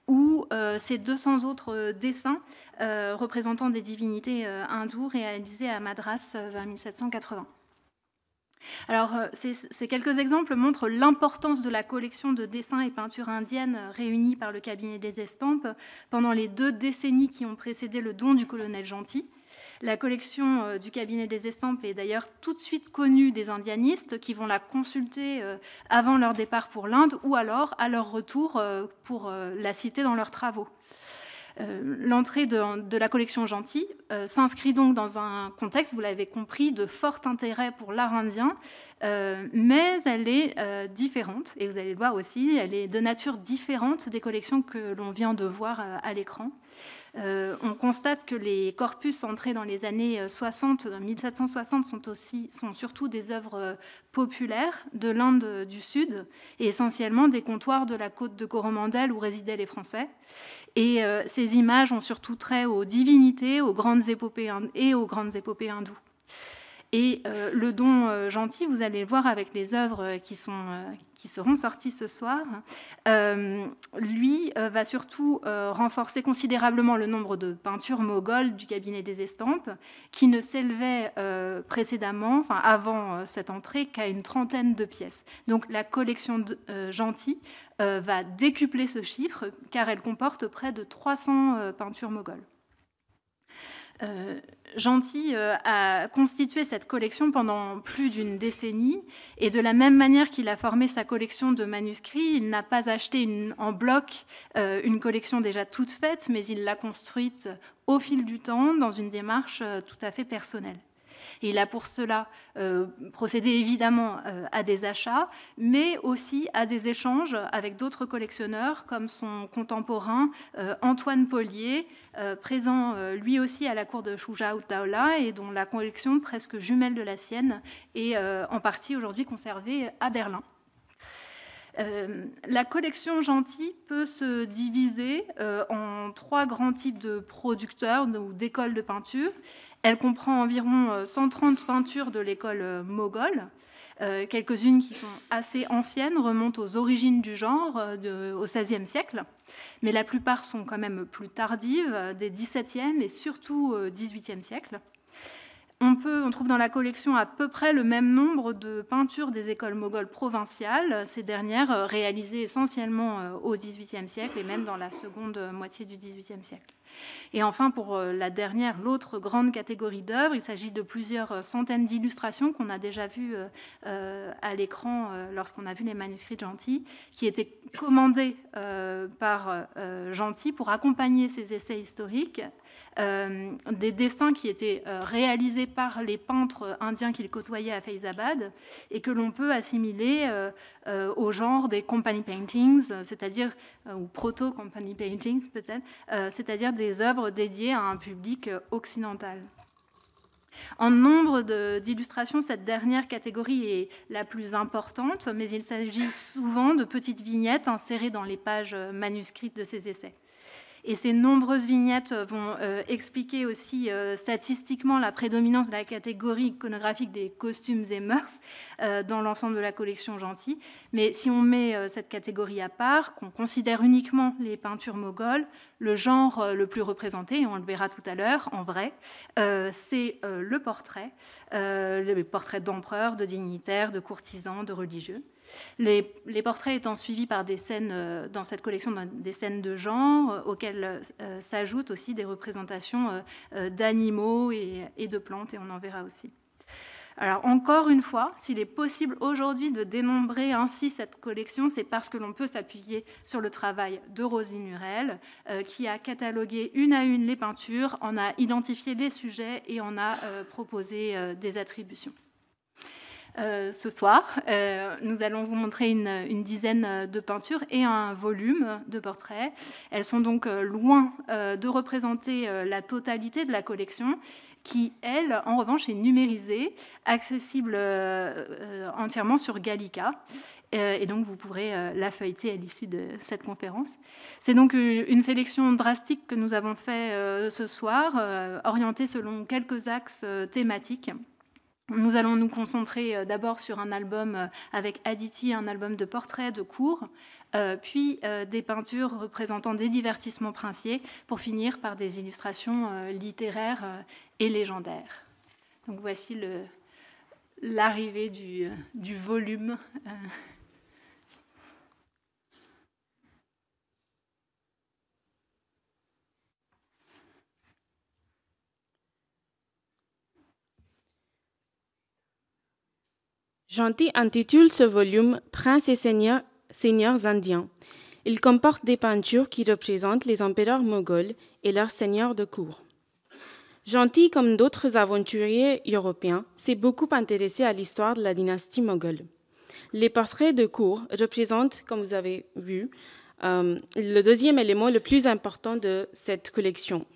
ou ces 200 autres dessins représentant des divinités hindoues réalisés à Madras vers 1780. Alors, ces quelques exemples montrent l'importance de la collection de dessins et peintures indiennes réunies par le cabinet des estampes pendant les 2 décennies qui ont précédé le don du colonel Gentil. La collection du cabinet des estampes est d'ailleurs tout de suite connue des indianistes qui vont la consulter avant leur départ pour l'Inde ou alors à leur retour pour la citer dans leurs travaux. L'entrée de la collection Gentil s'inscrit donc dans un contexte, vous l'avez compris, de fort intérêt pour l'art indien, mais elle est différente, et vous allez le voir aussi, elle est de nature différente des collections que l'on vient de voir à l'écran. On constate que les corpus entrés dans les années 60, 1760, sont surtout des œuvres populaires de l'Inde du Sud et essentiellement des comptoirs de la côte de Coromandel où résidaient les Français. Et ces images ont surtout trait aux divinités, aux grandes épopées hindoues. Et le don Gentil, vous allez le voir avec les œuvres qui seront sorties ce soir, lui va surtout renforcer considérablement le nombre de peintures mogholes du cabinet des estampes, qui ne s'élevait précédemment, avant cette entrée, qu'à une trentaine de pièces. Donc la collection Gentil va décupler ce chiffre, car elle comporte près de 300 peintures mogholes. Gentil a constitué cette collection pendant plus d'une décennie, et de la même manière qu'il a formé sa collection de manuscrits, il n'a pas acheté en bloc une collection déjà toute faite, mais il l'a construite au fil du temps dans une démarche tout à fait personnelle. Et il a pour cela procédé évidemment à des achats, mais aussi à des échanges avec d'autres collectionneurs, comme son contemporain Antoine Pollier, présent lui aussi à la cour de Shuja-ud-Daula et dont la collection, presque jumelle de la sienne, est en partie aujourd'hui conservée à Berlin. La collection Gentil peut se diviser en 3 grands types de producteurs ou d'écoles de peinture. Elle comprend environ 130 peintures de l'école moghole, quelques-unes qui sont assez anciennes, remontent aux origines du genre, au XVIe siècle, mais la plupart sont quand même plus tardives, des XVIIe et surtout XVIIIe siècle. On trouve dans la collection à peu près le même nombre de peintures des écoles mogholes provinciales, ces dernières réalisées essentiellement au XVIIIe siècle et même dans la seconde moitié du XVIIIe siècle. Et enfin, pour l'autre grande catégorie d'œuvres, il s'agit de plusieurs centaines d'illustrations qu'on a déjà vues à l'écran lorsqu'on a vu les manuscrits de Gentil, qui étaient commandés par Gentil pour accompagner ses essais historiques, des dessins qui étaient réalisés par les peintres indiens qu'il côtoyait à Faizabad et que l'on peut assimiler au genre des company paintings, c'est-à-dire, ou proto-company paintings peut-être, c'est-à-dire des œuvres dédiées à un public occidental. En nombre d'illustrations, cette dernière catégorie est la plus importante, mais il s'agit souvent de petites vignettes insérées dans les pages manuscrites de ces essais. Et ces nombreuses vignettes vont expliquer aussi statistiquement la prédominance de la catégorie iconographique des costumes et mœurs dans l'ensemble de la collection Gentil. Mais si on met cette catégorie à part, qu'on considère uniquement les peintures mogholes, le genre le plus représenté, et on le verra tout à l'heure, en vrai, c'est le portrait, les portraits d'empereurs, de dignitaires, de courtisans, de religieux. Les portraits étant suivis par des scènes, dans cette collection, des scènes de genre, auxquelles s'ajoutent aussi des représentations d'animaux et de plantes, et on en verra aussi. Alors, encore une fois, s'il est possible aujourd'hui de dénombrer ainsi cette collection, c'est parce que l'on peut s'appuyer sur le travail de Roselyne Hurel, qui a catalogué une à une les peintures, en a identifié les sujets et en a proposé des attributions. Ce soir, nous allons vous montrer une dizaine de peintures et un volume de portraits. Elles sont donc loin de représenter la totalité de la collection, qui, elle, en revanche, est numérisée, accessible entièrement sur Gallica. Et donc, vous pourrez la feuilleter à l'issue de cette conférence. C'est donc une sélection drastique que nous avons fait ce soir, orientée selon quelques axes thématiques. Nous allons nous concentrer d'abord sur un album avec Aditi, un album de portraits de cours, puis des peintures représentant des divertissements princiers, pour finir par des illustrations littéraires et légendaires. Donc voici l'arrivée du volume. Gentil intitule ce volume « Princes et seigneurs indiens ». Il comporte des peintures qui représentent les empereurs moghols et leurs seigneurs de cour. Gentil, comme d'autres aventuriers européens, s'est beaucoup intéressé à l'histoire de la dynastie moghole. Les portraits de cour représentent, comme vous avez vu, le deuxième élément le plus important de cette collection.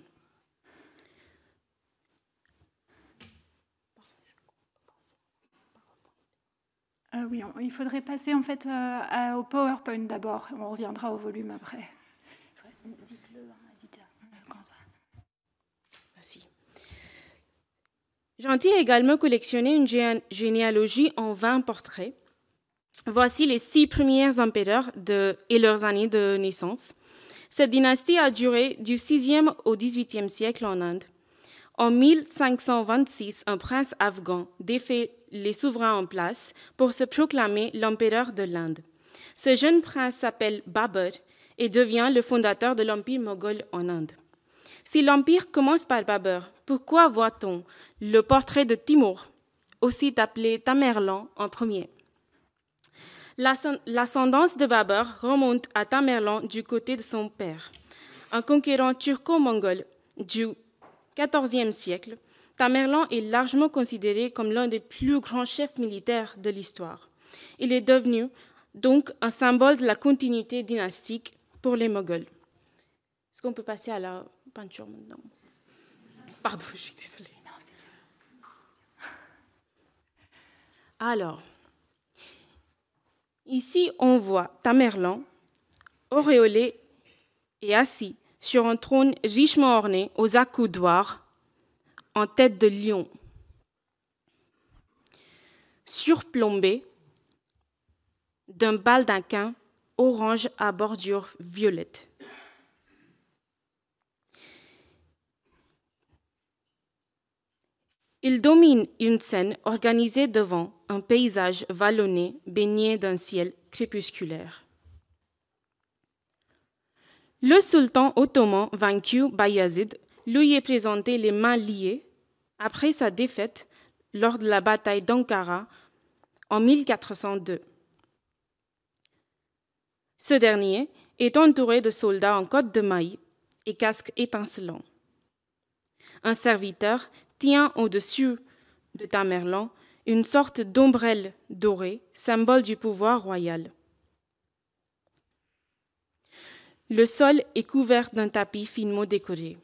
Oui, il faudrait passer en fait au PowerPoint d'abord. On reviendra au volume après. Dites-le, éditeur. Merci. Gentil a également collectionné une généalogie en 20 portraits. Voici les 6 premiers empereurs et leurs années de naissance. Cette dynastie a duré du 6e au 18e siècle en Inde. En 1526, un prince afghan défait les souverains en place pour se proclamer l'empereur de l'Inde. Ce jeune prince s'appelle Babur et devient le fondateur de l'empire moghol en Inde. Si l'empire commence par Babur, pourquoi voit-on le portrait de Timur, aussi appelé Tamerlan, en premier? L'ascendance de Babur remonte à Tamerlan du côté de son père. Un conquérant turco-mongol du XIVe siècle, Tamerlan est largement considéré comme l'un des plus grands chefs militaires de l'histoire. Il est devenu donc un symbole de la continuité dynastique pour les Moghols. Est-ce qu'on peut passer à la peinture maintenant? Pardon, je suis désolée. Alors, ici, on voit Tamerlan auréolé et assis sur un trône richement orné aux accoudoirs en tête de lion, surplombé d'un baldaquin orange à bordure violette. Il domine une scène organisée devant un paysage vallonné baigné d'un ciel crépusculaire. Le sultan ottoman vaincu Bayazid lui est présenté les mains liées après sa défaite lors de la bataille d'Ankara en 1402. Ce dernier est entouré de soldats en cotte de mailles et casques étincelants. Un serviteur tient au-dessus de Tamerlan une sorte d'ombrelle dorée, symbole du pouvoir royal. Le sol est couvert d'un tapis finement décoré.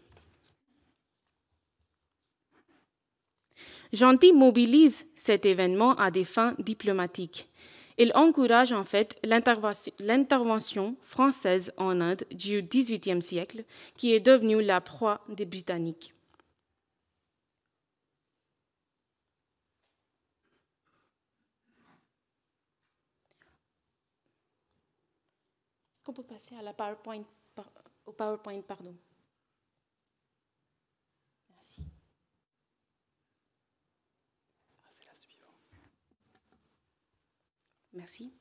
Gentil mobilise cet événement à des fins diplomatiques Il encourage en fait l'intervention française en Inde du XVIIIe siècle, qui est devenue la proie des Britanniques. Est-ce qu'on peut passer à la au PowerPoint, pardon. Merci. Merci.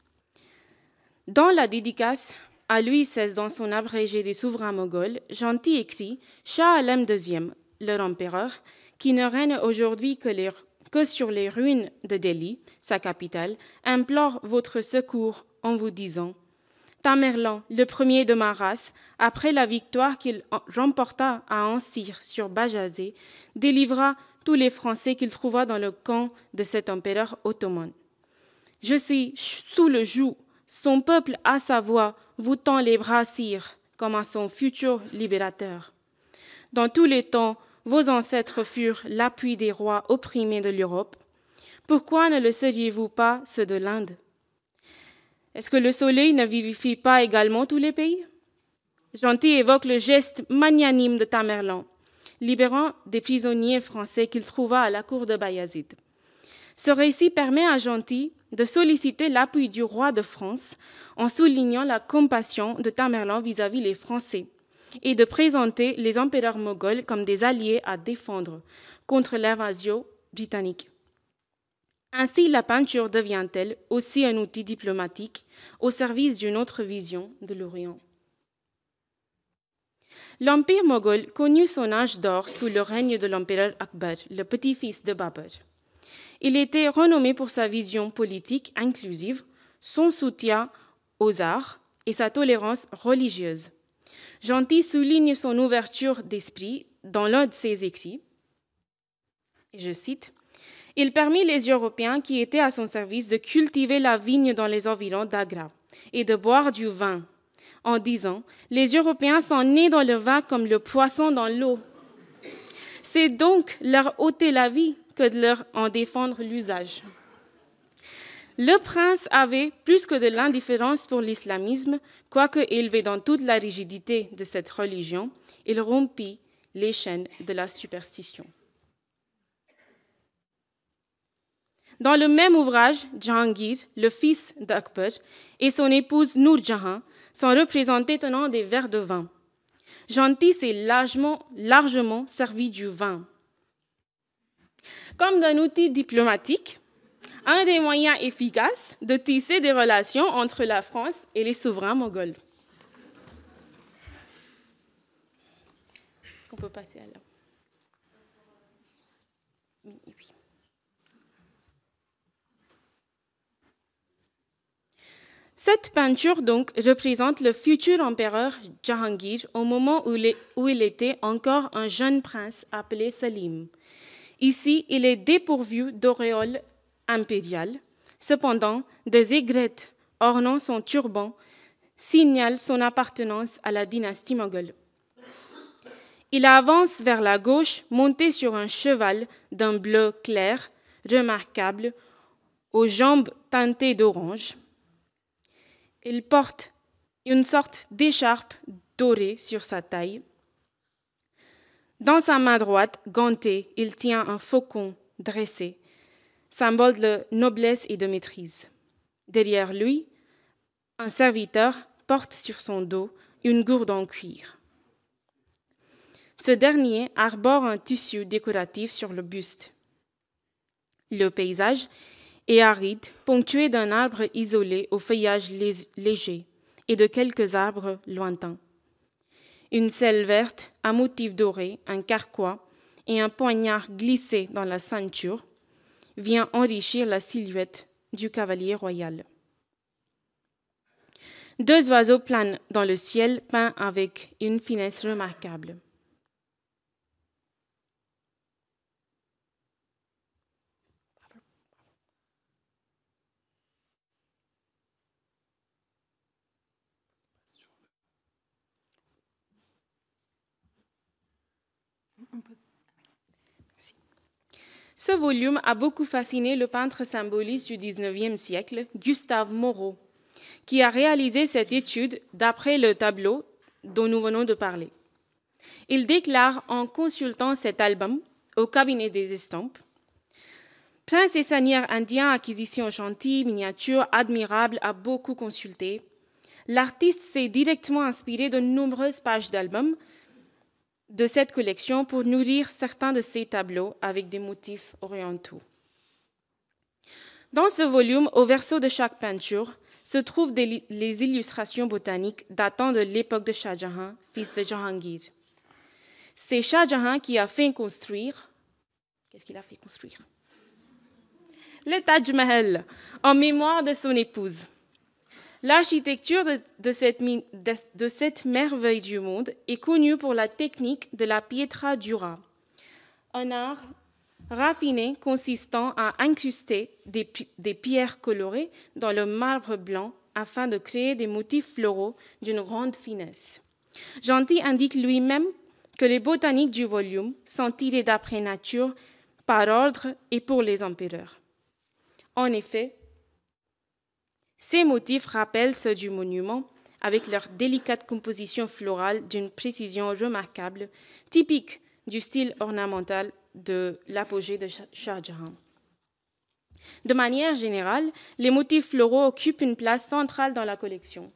Dans la dédicace à Louis XVI dans son abrégé des souverains moghols, Gentil écrit « Shah Alam II, leur empereur, qui ne règne aujourd'hui que sur les ruines de Delhi, sa capitale, implore votre secours en vous disant « Tamerlan, le premier de ma race, après la victoire qu'il remporta à Ansir sur Bajazet, délivra tous les Français qu'il trouva dans le camp de cet empereur ottoman. Je suis sous le joug, son peuple à sa voix vous tend les bras, sire, comme à son futur libérateur. Dans tous les temps, vos ancêtres furent l'appui des rois opprimés de l'Europe. Pourquoi ne le seriez-vous pas ceux de l'Inde? Est-ce que le soleil ne vivifie pas également tous les pays? Gentil évoque le geste magnanime de Tamerlan, libérant des prisonniers français qu'il trouva à la cour de Bayazid. Ce récit permet à Gentil de solliciter l'appui du roi de France en soulignant la compassion de Tamerlan vis-à-vis des Français et de présenter les empereurs moghols comme des alliés à défendre contre l'invasion britannique. Ainsi, la peinture devient-elle aussi un outil diplomatique au service d'une autre vision de l'Orient. L'empire moghol connut son âge d'or sous le règne de l'empereur Akbar, le petit-fils de Babur. Il était renommé pour sa vision politique inclusive, son soutien aux arts et sa tolérance religieuse. Gentil souligne son ouverture d'esprit dans l'un de ses écrits, et je cite, « Il permit les Européens qui étaient à son service de cultiver la vigne dans les environs d'Agra et de boire du vin, en disant « Les Européens sont nés dans le vin comme le poisson dans l'eau. C'est donc leur ôter la vie que de leur en défendre l'usage. » Le prince avait plus que de l'indifférence pour l'islamisme, quoique élevé dans toute la rigidité de cette religion, il rompit les chaînes de la superstition. Dans le même ouvrage, Jahangir, le fils d'Akbar, et son épouse Noor Jahan sont représentés tenant des verres de vin. Gentil s'est largement servi du vin. Comme d'un outil diplomatique, un des moyens efficaces de tisser des relations entre la France et les souverains moghols. Est-ce qu'on peut passer à là? Oui. Cette peinture donc représente le futur empereur Jahangir au moment où il était encore un jeune prince appelé Salim. Ici, il est dépourvu d'auréole impériale. Cependant, des aigrettes ornant son turban signalent son appartenance à la dynastie moghole. Il avance vers la gauche, monté sur un cheval d'un bleu clair, remarquable, aux jambes teintées d'orange. Il porte une sorte d'écharpe dorée sur sa taille. Dans sa main droite, gantée, il tient un faucon dressé, symbole de noblesse et de maîtrise. Derrière lui, un serviteur porte sur son dos une gourde en cuir. Ce dernier arbore un tissu décoratif sur le buste. Le paysage est aride, ponctué d'un arbre isolé au feuillage léger et de quelques arbres lointains. Une selle verte à motif doré, un carquois et un poignard glissé dans la ceinture vient enrichir la silhouette du cavalier royal. Deux oiseaux planent dans le ciel peint avec une finesse remarquable. Ce volume a beaucoup fasciné le peintre symboliste du XIXe siècle, Gustave Moreau, qui a réalisé cette étude d'après le tableau dont nous venons de parler. Il déclare en consultant cet album au cabinet des estampes: Prince et seigneur indien, acquisition gentille, miniature, admirable, a beaucoup consulté. L'artiste s'est directement inspiré de nombreuses pages d'albums de cette collection pour nourrir certains de ses tableaux avec des motifs orientaux. Dans ce volume, au verso de chaque peinture, se trouvent les illustrations botaniques datant de l'époque de Shah Jahan, fils de Jahangir. C'est Shah Jahan qui a fait construire... Qu'est-ce qu'il a fait construire? Le Taj Mahal, en mémoire de son épouse. L'architecture de cette merveille du monde est connue pour la technique de la pietra dura, un art raffiné consistant à incruster des pierres colorées dans le marbre blanc afin de créer des motifs floraux d'une grande finesse. Gentil indique lui-même que les botaniques du volume sont tirées d'après nature, par ordre et pour les empereurs. En effet, ces motifs rappellent ceux du monument avec leur délicate composition florale d'une précision remarquable, typique du style ornemental de l'apogée de Shah Jahan. De manière générale, les motifs floraux occupent une place centrale dans la collection.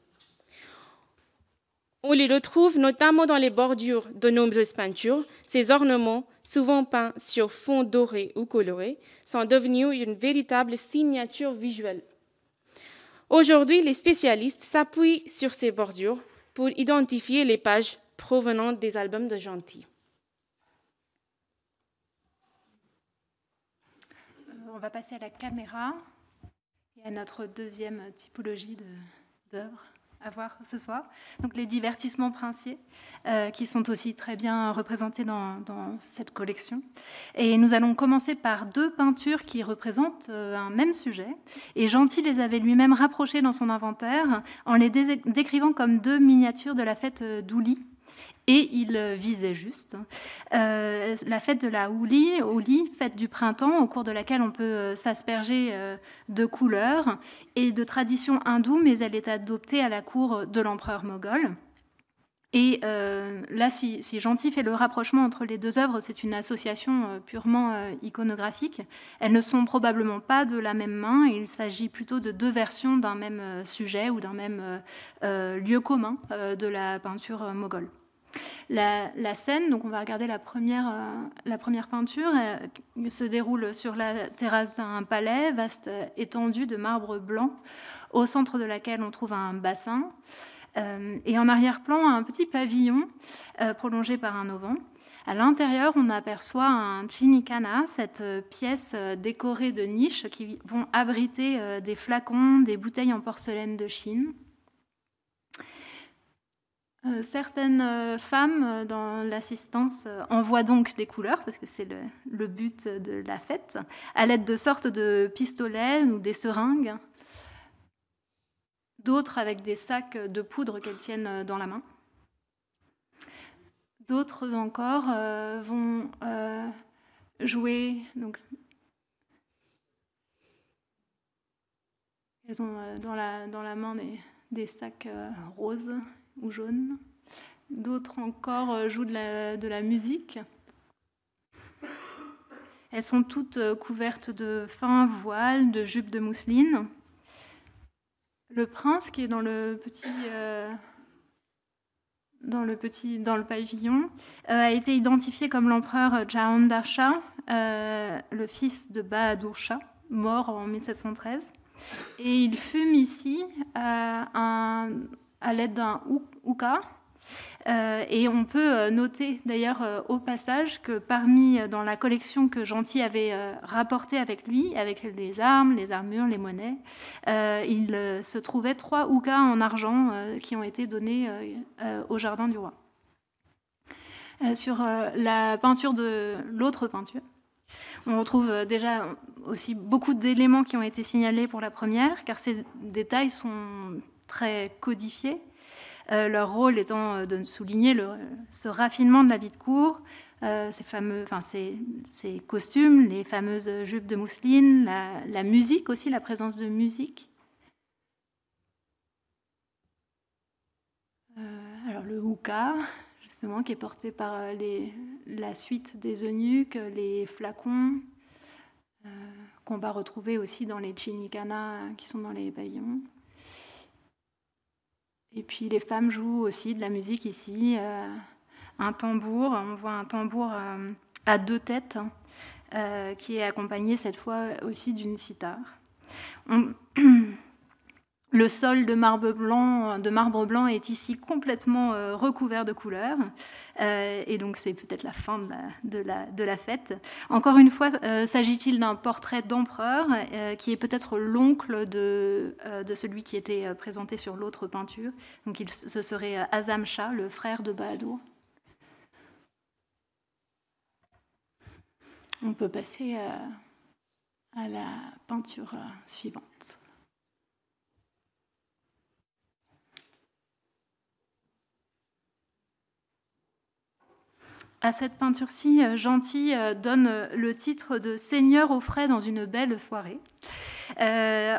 On les retrouve notamment dans les bordures de nombreuses peintures. Ces ornements, souvent peints sur fond doré ou coloré, sont devenus une véritable signature visuelle. Aujourd'hui, les spécialistes s'appuient sur ces bordures pour identifier les pages provenant des albums de Gentil. On va passer à la caméra et à notre deuxième typologie d'œuvres à voir ce soir. Donc les divertissements princiers qui sont aussi très bien représentés dans cette collection. Et nous allons commencer par deux peintures qui représentent un même sujet. Et Gentil les avait lui-même rapprochées dans son inventaire en les décrivant comme deux miniatures de la fête d'Holi. Et il visait juste la fête de la Holi, fête du printemps, au cours de laquelle on peut s'asperger de couleurs et de tradition hindoue, mais elle est adoptée à la cour de l'empereur moghol. Et là, si Gentil fait le rapprochement entre les deux œuvres, c'est une association purement iconographique. Elles ne sont probablement pas de la même main, et il s'agit plutôt de deux versions d'un même sujet ou d'un même lieu commun de la peinture moghole. La scène, donc on va regarder la première peinture, se déroule sur la terrasse d'un palais, vaste étendue de marbre blanc, au centre de laquelle on trouve un bassin, et en arrière-plan un petit pavillon prolongé par un auvent. À l'intérieur, on aperçoit un chinicana, cette pièce décorée de niches qui vont abriter des flacons, des bouteilles en porcelaine de Chine. Certaines femmes dans l'assistance envoient donc des couleurs, parce que c'est le but de la fête, à l'aide de sortes de pistolets ou des seringues, d'autres avec des sacs de poudre qu'elles tiennent dans la main. D'autres encore vont jouer. Donc, elles ont dans la main des sacs roses ou jaunes. D'autres encore jouent de la musique. Elles sont toutes couvertes de fins voiles, de jupes de mousseline. Le prince, qui est dans le pavillon, a été identifié comme l'empereur Jahandar Shah, le fils de Bahadur Shah, mort en 1713. Et il fume ici à l'aide d'un hookah. Et on peut noter d'ailleurs au passage que dans la collection que Gentil avait rapportée avec lui, avec les armes, les armures, les monnaies, il se trouvait 3 hookahs en argent qui ont été donnés au jardin du roi. Sur la peinture de l'autre peinture, on retrouve déjà aussi beaucoup d'éléments qui ont été signalés pour la première, car ces détails sont très codifiés. Leur rôle étant de souligner ce raffinement de la vie de cour, ces costumes, les fameuses jupes de mousseline, la musique aussi, la présence de musique. Alors le hookah, justement, qui est porté par la suite des eunuques, les flacons, qu'on va retrouver aussi dans les chinicana qui sont dans les pavillons. Et puis les femmes jouent aussi de la musique ici, un tambour, on voit un tambour à 2 têtes, qui est accompagné cette fois aussi d'une cithare. Le sol de marbre blanc est ici complètement recouvert de couleurs, et donc c'est peut-être la fin de la fête. Encore une fois, s'agit-il d'un portrait d'empereur qui est peut-être l'oncle de celui qui était présenté sur l'autre peinture. Donc ce serait Azam Shah, le frère de Bahadur. On peut passer à la peinture suivante. À cette peinture-ci, Gentil donne le titre de « Seigneur au frais dans une belle soirée »,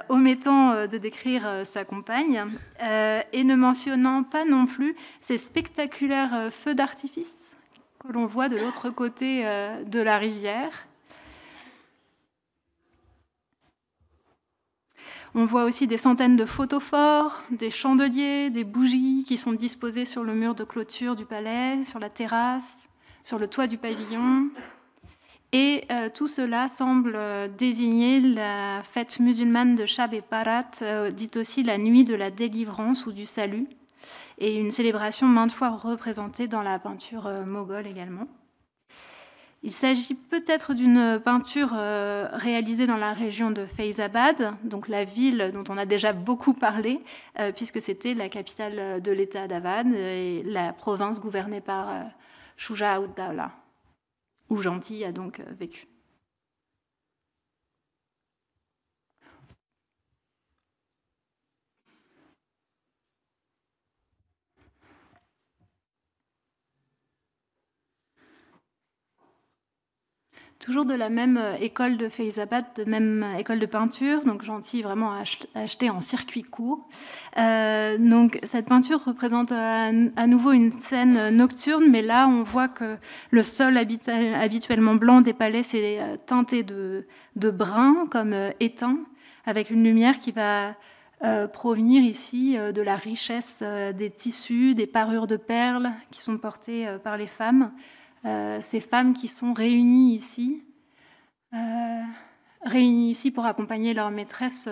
omettant de décrire sa compagne et ne mentionnant pas non plus ces spectaculaires feux d'artifice que l'on voit de l'autre côté de la rivière. On voit aussi des centaines de photophores, des chandeliers, des bougies qui sont disposés sur le mur de clôture du palais, sur la terrasse, sur le toit du pavillon. Et tout cela semble désigner la fête musulmane de Shab et Barat, dite aussi la nuit de la délivrance ou du salut, et une célébration maintes fois représentée dans la peinture moghole également. Il s'agit peut-être d'une peinture réalisée dans la région de Faizabad, donc la ville dont on a déjà beaucoup parlé, puisque c'était la capitale de l'État d'Awadh et la province gouvernée par Shuja ud-Dawla, où Gentil a donc vécu. Toujours de la même école de Faizabad, de même école de peinture, donc Gentil vraiment acheté en circuit court. Donc cette peinture représente à nouveau une scène nocturne, mais là on voit que le sol habituellement blanc des palais s'est teinté de brun, comme éteint, avec une lumière qui va provenir ici de la richesse des tissus, des parures de perles qui sont portées par les femmes. Ces femmes qui sont réunies ici pour accompagner leur maîtresse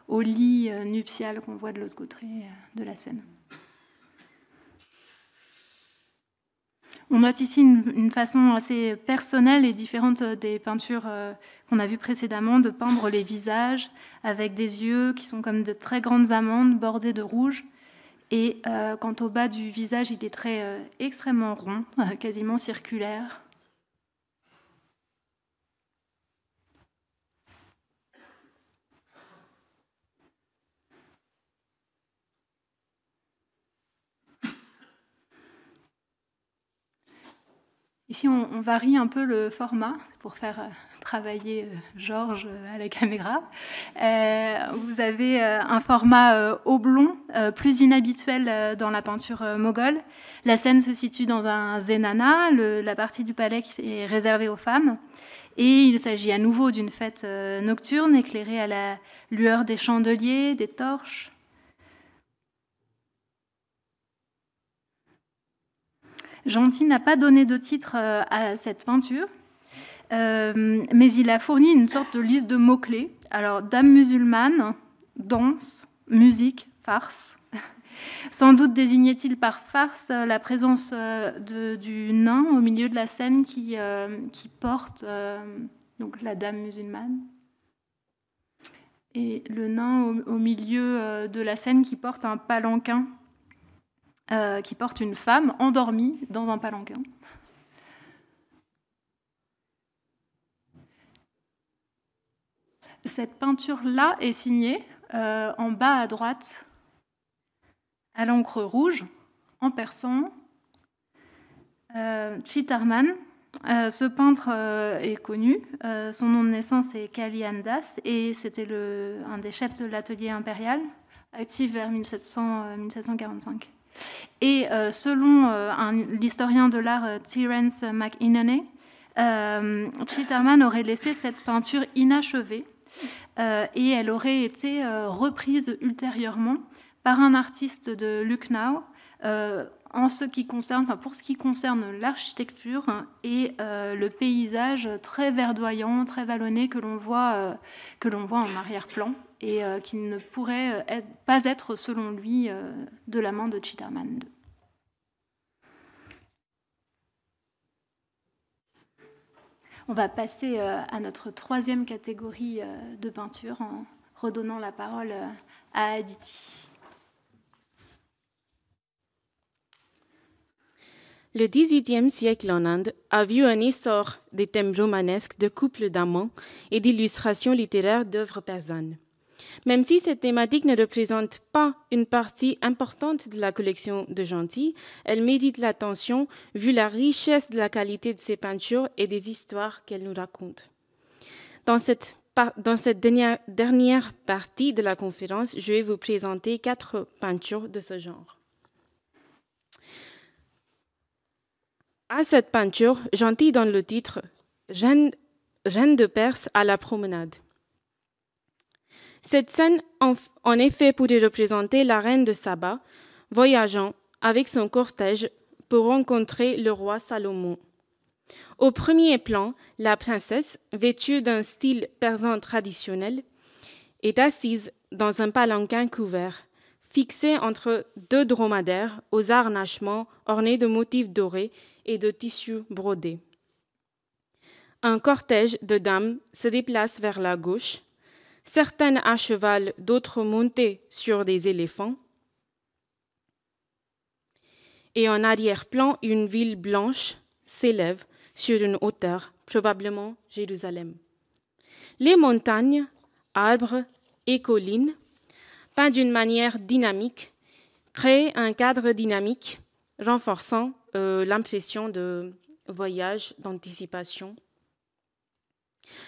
au lit nuptial qu'on voit de l'autre côté de la scène. On note ici une façon assez personnelle et différente des peintures qu'on a vues précédemment de peindre les visages avec des yeux qui sont comme de très grandes amandes bordées de rouge. Et quant au bas du visage, il est extrêmement rond, quasiment circulaire. Ici, on varie un peu le format pour faire travailler Georges à la caméra. Vous avez un format oblong, plus inhabituel dans la peinture moghole. La scène se situe dans un zenana, la partie du palais qui est réservée aux femmes. Et il s'agit à nouveau d'une fête nocturne éclairée à la lueur des chandeliers, des torches. Gentil n'a pas donné de titre à cette peinture, mais il a fourni une sorte de liste de mots-clés. Alors, dame musulmane, danse, musique, farce. Sans doute désignait-il par farce la présence du nain au milieu de la scène qui porte donc la dame musulmane. Et le nain au milieu de la scène qui porte un palanquin, qui porte une femme endormie dans un palanquin. Cette peinture-là est signée en bas à droite, à l'encre rouge, en persan, Chitarman, Ce peintre est connu. Son nom de naissance est Kalian Das et c'était un des chefs de l'atelier impérial, actif vers 1745. Et selon l'historien de l'art Terence McInerney, Chitterman aurait laissé cette peinture inachevée et elle aurait été reprise ultérieurement par un artiste de Lucknow pour ce qui concerne l'architecture et le paysage très verdoyant, très vallonné que l'on voit en arrière-plan et qui ne pourrait pas être, selon lui, de la main de Chitterman. On va passer à notre troisième catégorie de peinture en redonnant la parole à Aditi. Le XVIIIe siècle en Inde a vu un essor des thèmes romanesques de couples d'amants et d'illustrations littéraires d'œuvres persanes. Même si cette thématique ne représente pas une partie importante de la collection de Gentil, elle mérite l'attention vu la richesse de la qualité de ses peintures et des histoires qu'elle nous raconte. Dans cette dernière partie de la conférence, je vais vous présenter 4 peintures de ce genre. À cette peinture, Gentil donne le titre « Reine de Perse à la promenade ». Cette scène, en effet, pourrait représenter la reine de Saba voyageant avec son cortège pour rencontrer le roi Salomon. Au premier plan, la princesse, vêtue d'un style persan traditionnel, est assise dans un palanquin couvert, fixé entre 2 dromadaires aux harnachements ornés de motifs dorés et de tissus brodés. Un cortège de dames se déplace vers la gauche, certaines à cheval, d'autres montées sur des éléphants. Et en arrière-plan, une ville blanche s'élève sur une hauteur, probablement Jérusalem. Les montagnes, arbres et collines, peints d'une manière dynamique, créent un cadre dynamique renforçant l'impression de voyage, d'anticipation.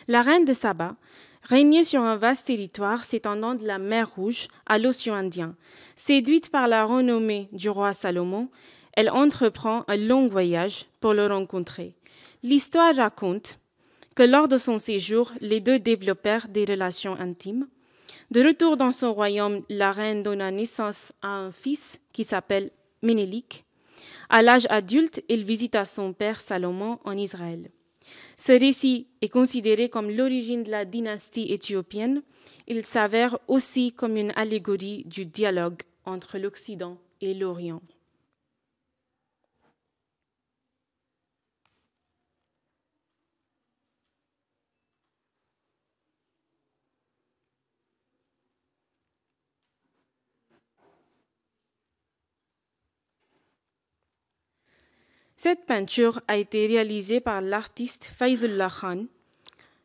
La reine de Saba régnait sur un vaste territoire s'étendant de la mer Rouge à l'océan Indien. Séduite par la renommée du roi Salomon, elle entreprend un long voyage pour le rencontrer. L'histoire raconte que lors de son séjour, les deux développèrent des relations intimes. De retour dans son royaume, la reine donna naissance à un fils qui s'appelle Ménélik. À l'âge adulte, il visita son père Salomon en Israël. Ce récit est considéré comme l'origine de la dynastie éthiopienne. Il s'avère aussi comme une allégorie du dialogue entre l'Occident et l'Orient. Cette peinture a été réalisée par l'artiste Faizullah Khan.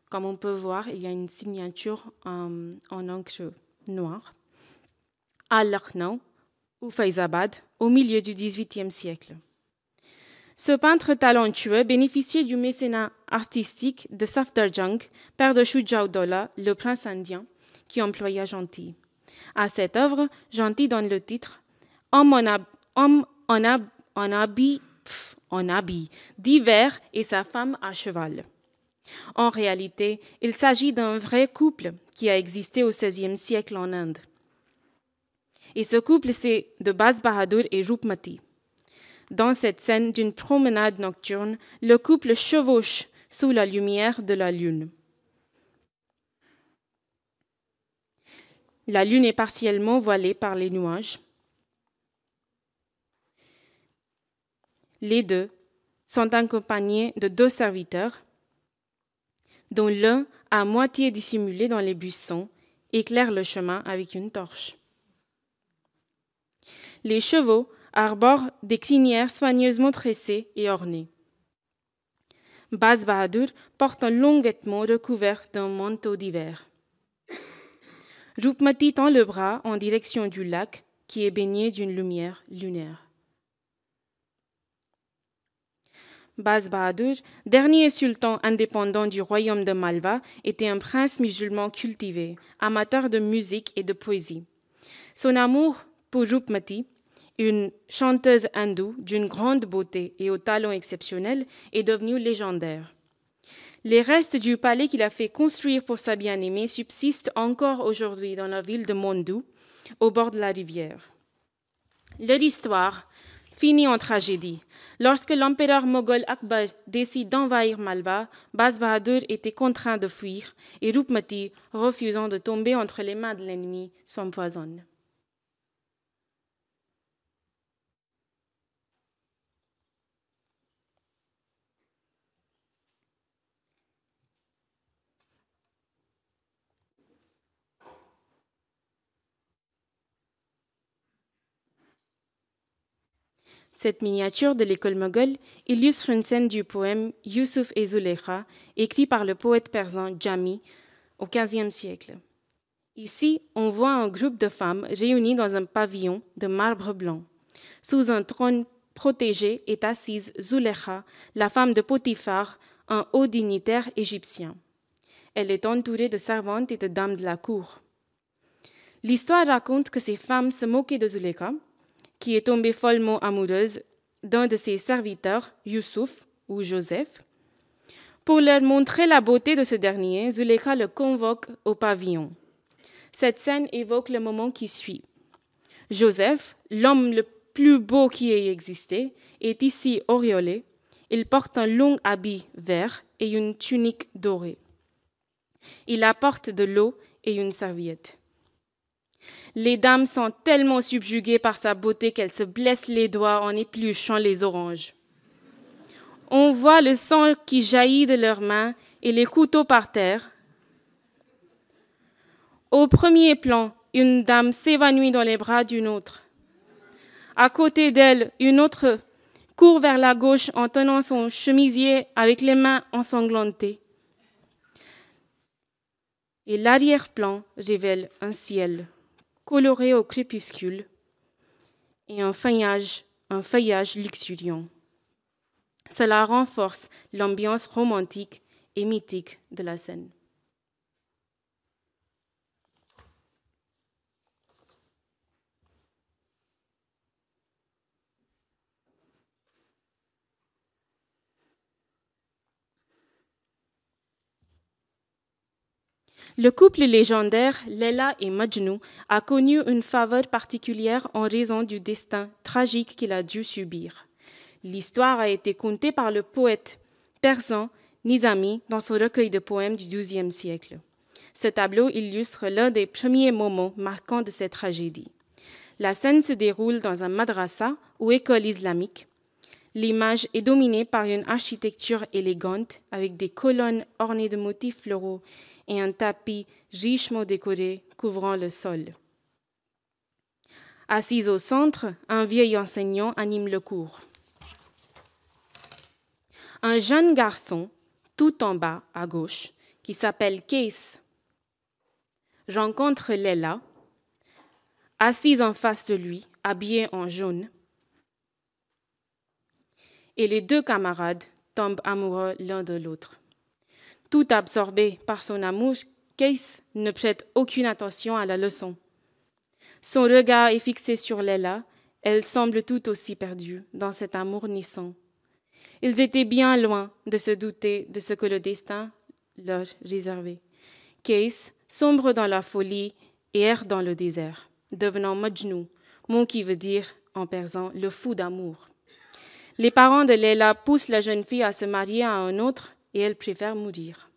Comme on peut voir, il y a une signature en encre noire à Lucknow ou Faizabad au milieu du XVIIIe siècle. Ce peintre talentueux bénéficiait du mécénat artistique de Safdarjung, père de Shuja'ud-Dawla, le prince indien, qui employa Gentil. À cette œuvre, Gentil donne le titre « Homme en habit d'hiver et sa femme à cheval ». En réalité, il s'agit d'un vrai couple qui a existé au XVIe siècle en Inde. Et ce couple, c'est de Baz Bahadur et Rupmati. Dans cette scène d'une promenade nocturne, le couple chevauche sous la lumière de la lune. La lune est partiellement voilée par les nuages. Les deux sont accompagnés de 2 serviteurs, dont l'un, à moitié dissimulé dans les buissons, éclaire le chemin avec une torche. Les chevaux arborent des crinières soigneusement tressées et ornées. Baz Bahadur porte un long vêtement recouvert d'un manteau d'hiver. Rupmati tend le bras en direction du lac qui est baigné d'une lumière lunaire. Baz Bahadur, dernier sultan indépendant du royaume de Malwa, était un prince musulman cultivé, amateur de musique et de poésie. Son amour pour Rupmati, une chanteuse hindoue d'une grande beauté et au talent exceptionnel, est devenu légendaire. Les restes du palais qu'il a fait construire pour sa bien-aimée subsistent encore aujourd'hui dans la ville de Mondu, au bord de la rivière. Leur histoire finit en tragédie. Lorsque l'empereur moghol Akbar décide d'envahir Malwa, Baz Bahadur était contraint de fuir et Rupmati, refusant de tomber entre les mains de l'ennemi, s'empoisonne. Cette miniature de l'école moghole illustre une scène du poème Youssouf et Zulekha, écrit par le poète persan Jami au XVe siècle. Ici, on voit un groupe de femmes réunies dans un pavillon de marbre blanc. Sous un trône protégé est assise Zulekha, la femme de Potiphar, un haut dignitaire égyptien. Elle est entourée de servantes et de dames de la cour. L'histoire raconte que ces femmes se moquaient de Zulekha, qui est tombée follement amoureuse d'un de ses serviteurs, Youssouf ou Joseph. Pour leur montrer la beauté de ce dernier, Zulekha le convoque au pavillon. Cette scène évoque le moment qui suit. Joseph, l'homme le plus beau qui ait existé, est ici auréolé. Il porte un long habit vert et une tunique dorée. Il apporte de l'eau et une serviette. Les dames sont tellement subjuguées par sa beauté qu'elles se blessent les doigts en épluchant les oranges. On voit le sang qui jaillit de leurs mains et les couteaux par terre. Au premier plan, une dame s'évanouit dans les bras d'une autre. À côté d'elle, une autre court vers la gauche en tenant son chemisier avec les mains ensanglantées. Et l'arrière-plan révèle un ciel coloré au crépuscule et un feuillage luxuriant. Cela renforce l'ambiance romantique et mythique de la scène. Le couple légendaire Leila et Majnun a connu une faveur particulière en raison du destin tragique qu'il a dû subir. L'histoire a été contée par le poète persan Nizami dans son recueil de poèmes du XIIe siècle. Ce tableau illustre l'un des premiers moments marquants de cette tragédie. La scène se déroule dans un madrasa ou école islamique. L'image est dominée par une architecture élégante avec des colonnes ornées de motifs floraux et un tapis richement décoré couvrant le sol. Assis au centre, un vieil enseignant anime le cours. Un jeune garçon, tout en bas à gauche, qui s'appelle Keis, rencontre Leila, assise en face de lui, habillée en jaune, et les deux camarades tombent amoureux l'un de l'autre. Tout absorbé par son amour, Keis ne prête aucune attention à la leçon. Son regard est fixé sur Leila. Elle semble tout aussi perdue dans cet amour naissant. Ils étaient bien loin de se douter de ce que le destin leur réservait. Keis sombre dans la folie et erre dans le désert, devenant Majnun, mot qui veut dire en persan le fou d'amour. Les parents de Leila poussent la jeune fille à se marier à un autre et elle préfère mourir.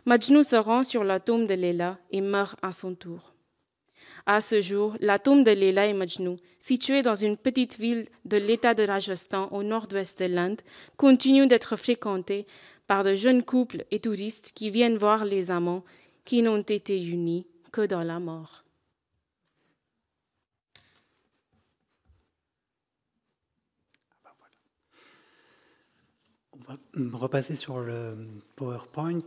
Majnun se rend sur la tombe de Leila et meurt à son tour. À ce jour, la tombe de Leila et Majnun, située dans une petite ville de l'État de Rajasthan au nord-ouest de l'Inde, continue d'être fréquentée par de jeunes couples et touristes qui viennent voir les amants qui n'ont été unis que dans la mort. On va repasser sur le PowerPoint.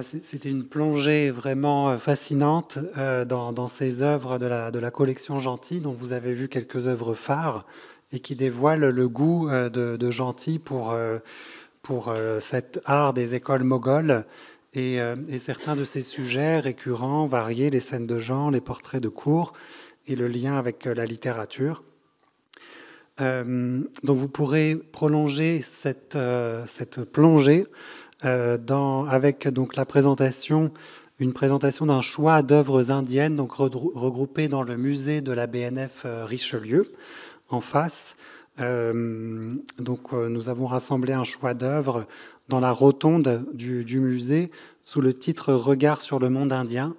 C'était une plongée vraiment fascinante dans ces œuvres de la collection Gentil, dont vous avez vu quelques œuvres phares. et qui dévoile le goût de Gentil pour cet art des écoles mogholes et certains de ces sujets récurrents, variés, les scènes de genre, les portraits de cour et le lien avec la littérature. Donc vous pourrez prolonger cette plongée avec donc une présentation d'un choix d'œuvres indiennes, donc regroupées dans le musée de la BNF Richelieu, en face. Donc nous avons rassemblé un choix d'œuvres dans la rotonde du musée sous le titre « Regard sur le monde indien »,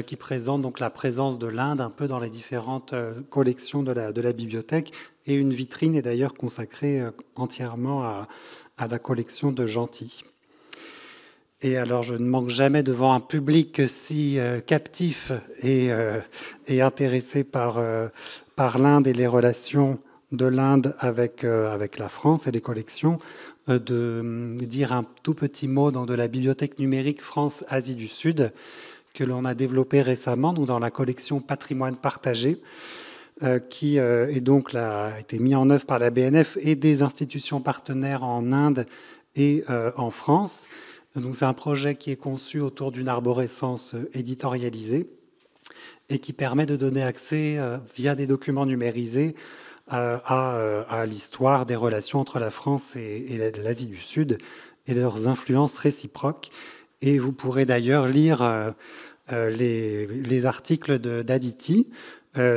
qui présente donc la présence de l'Inde un peu dans les différentes collections de la bibliothèque. Et une vitrine est d'ailleurs consacrée entièrement à la collection de Gentil. Et alors, je ne manque jamais devant un public si captif et intéressé par l'Inde et les relations de l'Inde avec la France et les collections, de dire un tout petit mot de la bibliothèque numérique France-Asie du Sud, que l'on a développé récemment donc dans la collection Patrimoine partagé, qui est donc a été mis en œuvre par la BNF et des institutions partenaires en Inde et en France. Donc c'est un projet qui est conçu autour d'une arborescence éditorialisée et qui permet de donner accès via des documents numérisés à l'histoire des relations entre la France et l'Asie du Sud et leurs influences réciproques. Et vous pourrez d'ailleurs lire les articles d'Aditi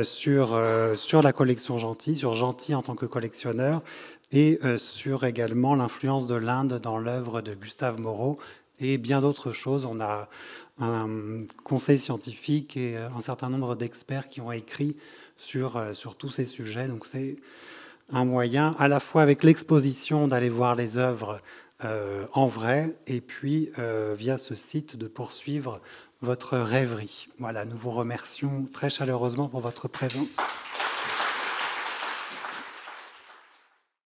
sur la collection Gentil, sur Gentil en tant que collectionneur, et sur également l'influence de l'Inde dans l'œuvre de Gustave Moreau et bien d'autres choses. On a un conseil scientifique et un certain nombre d'experts qui ont écrit sur tous ces sujets. Donc c'est un moyen à la fois avec l'exposition d'aller voir les œuvres en vrai et puis via ce site de poursuivre votre rêverie. Voilà, nous vous remercions très chaleureusement pour votre présence.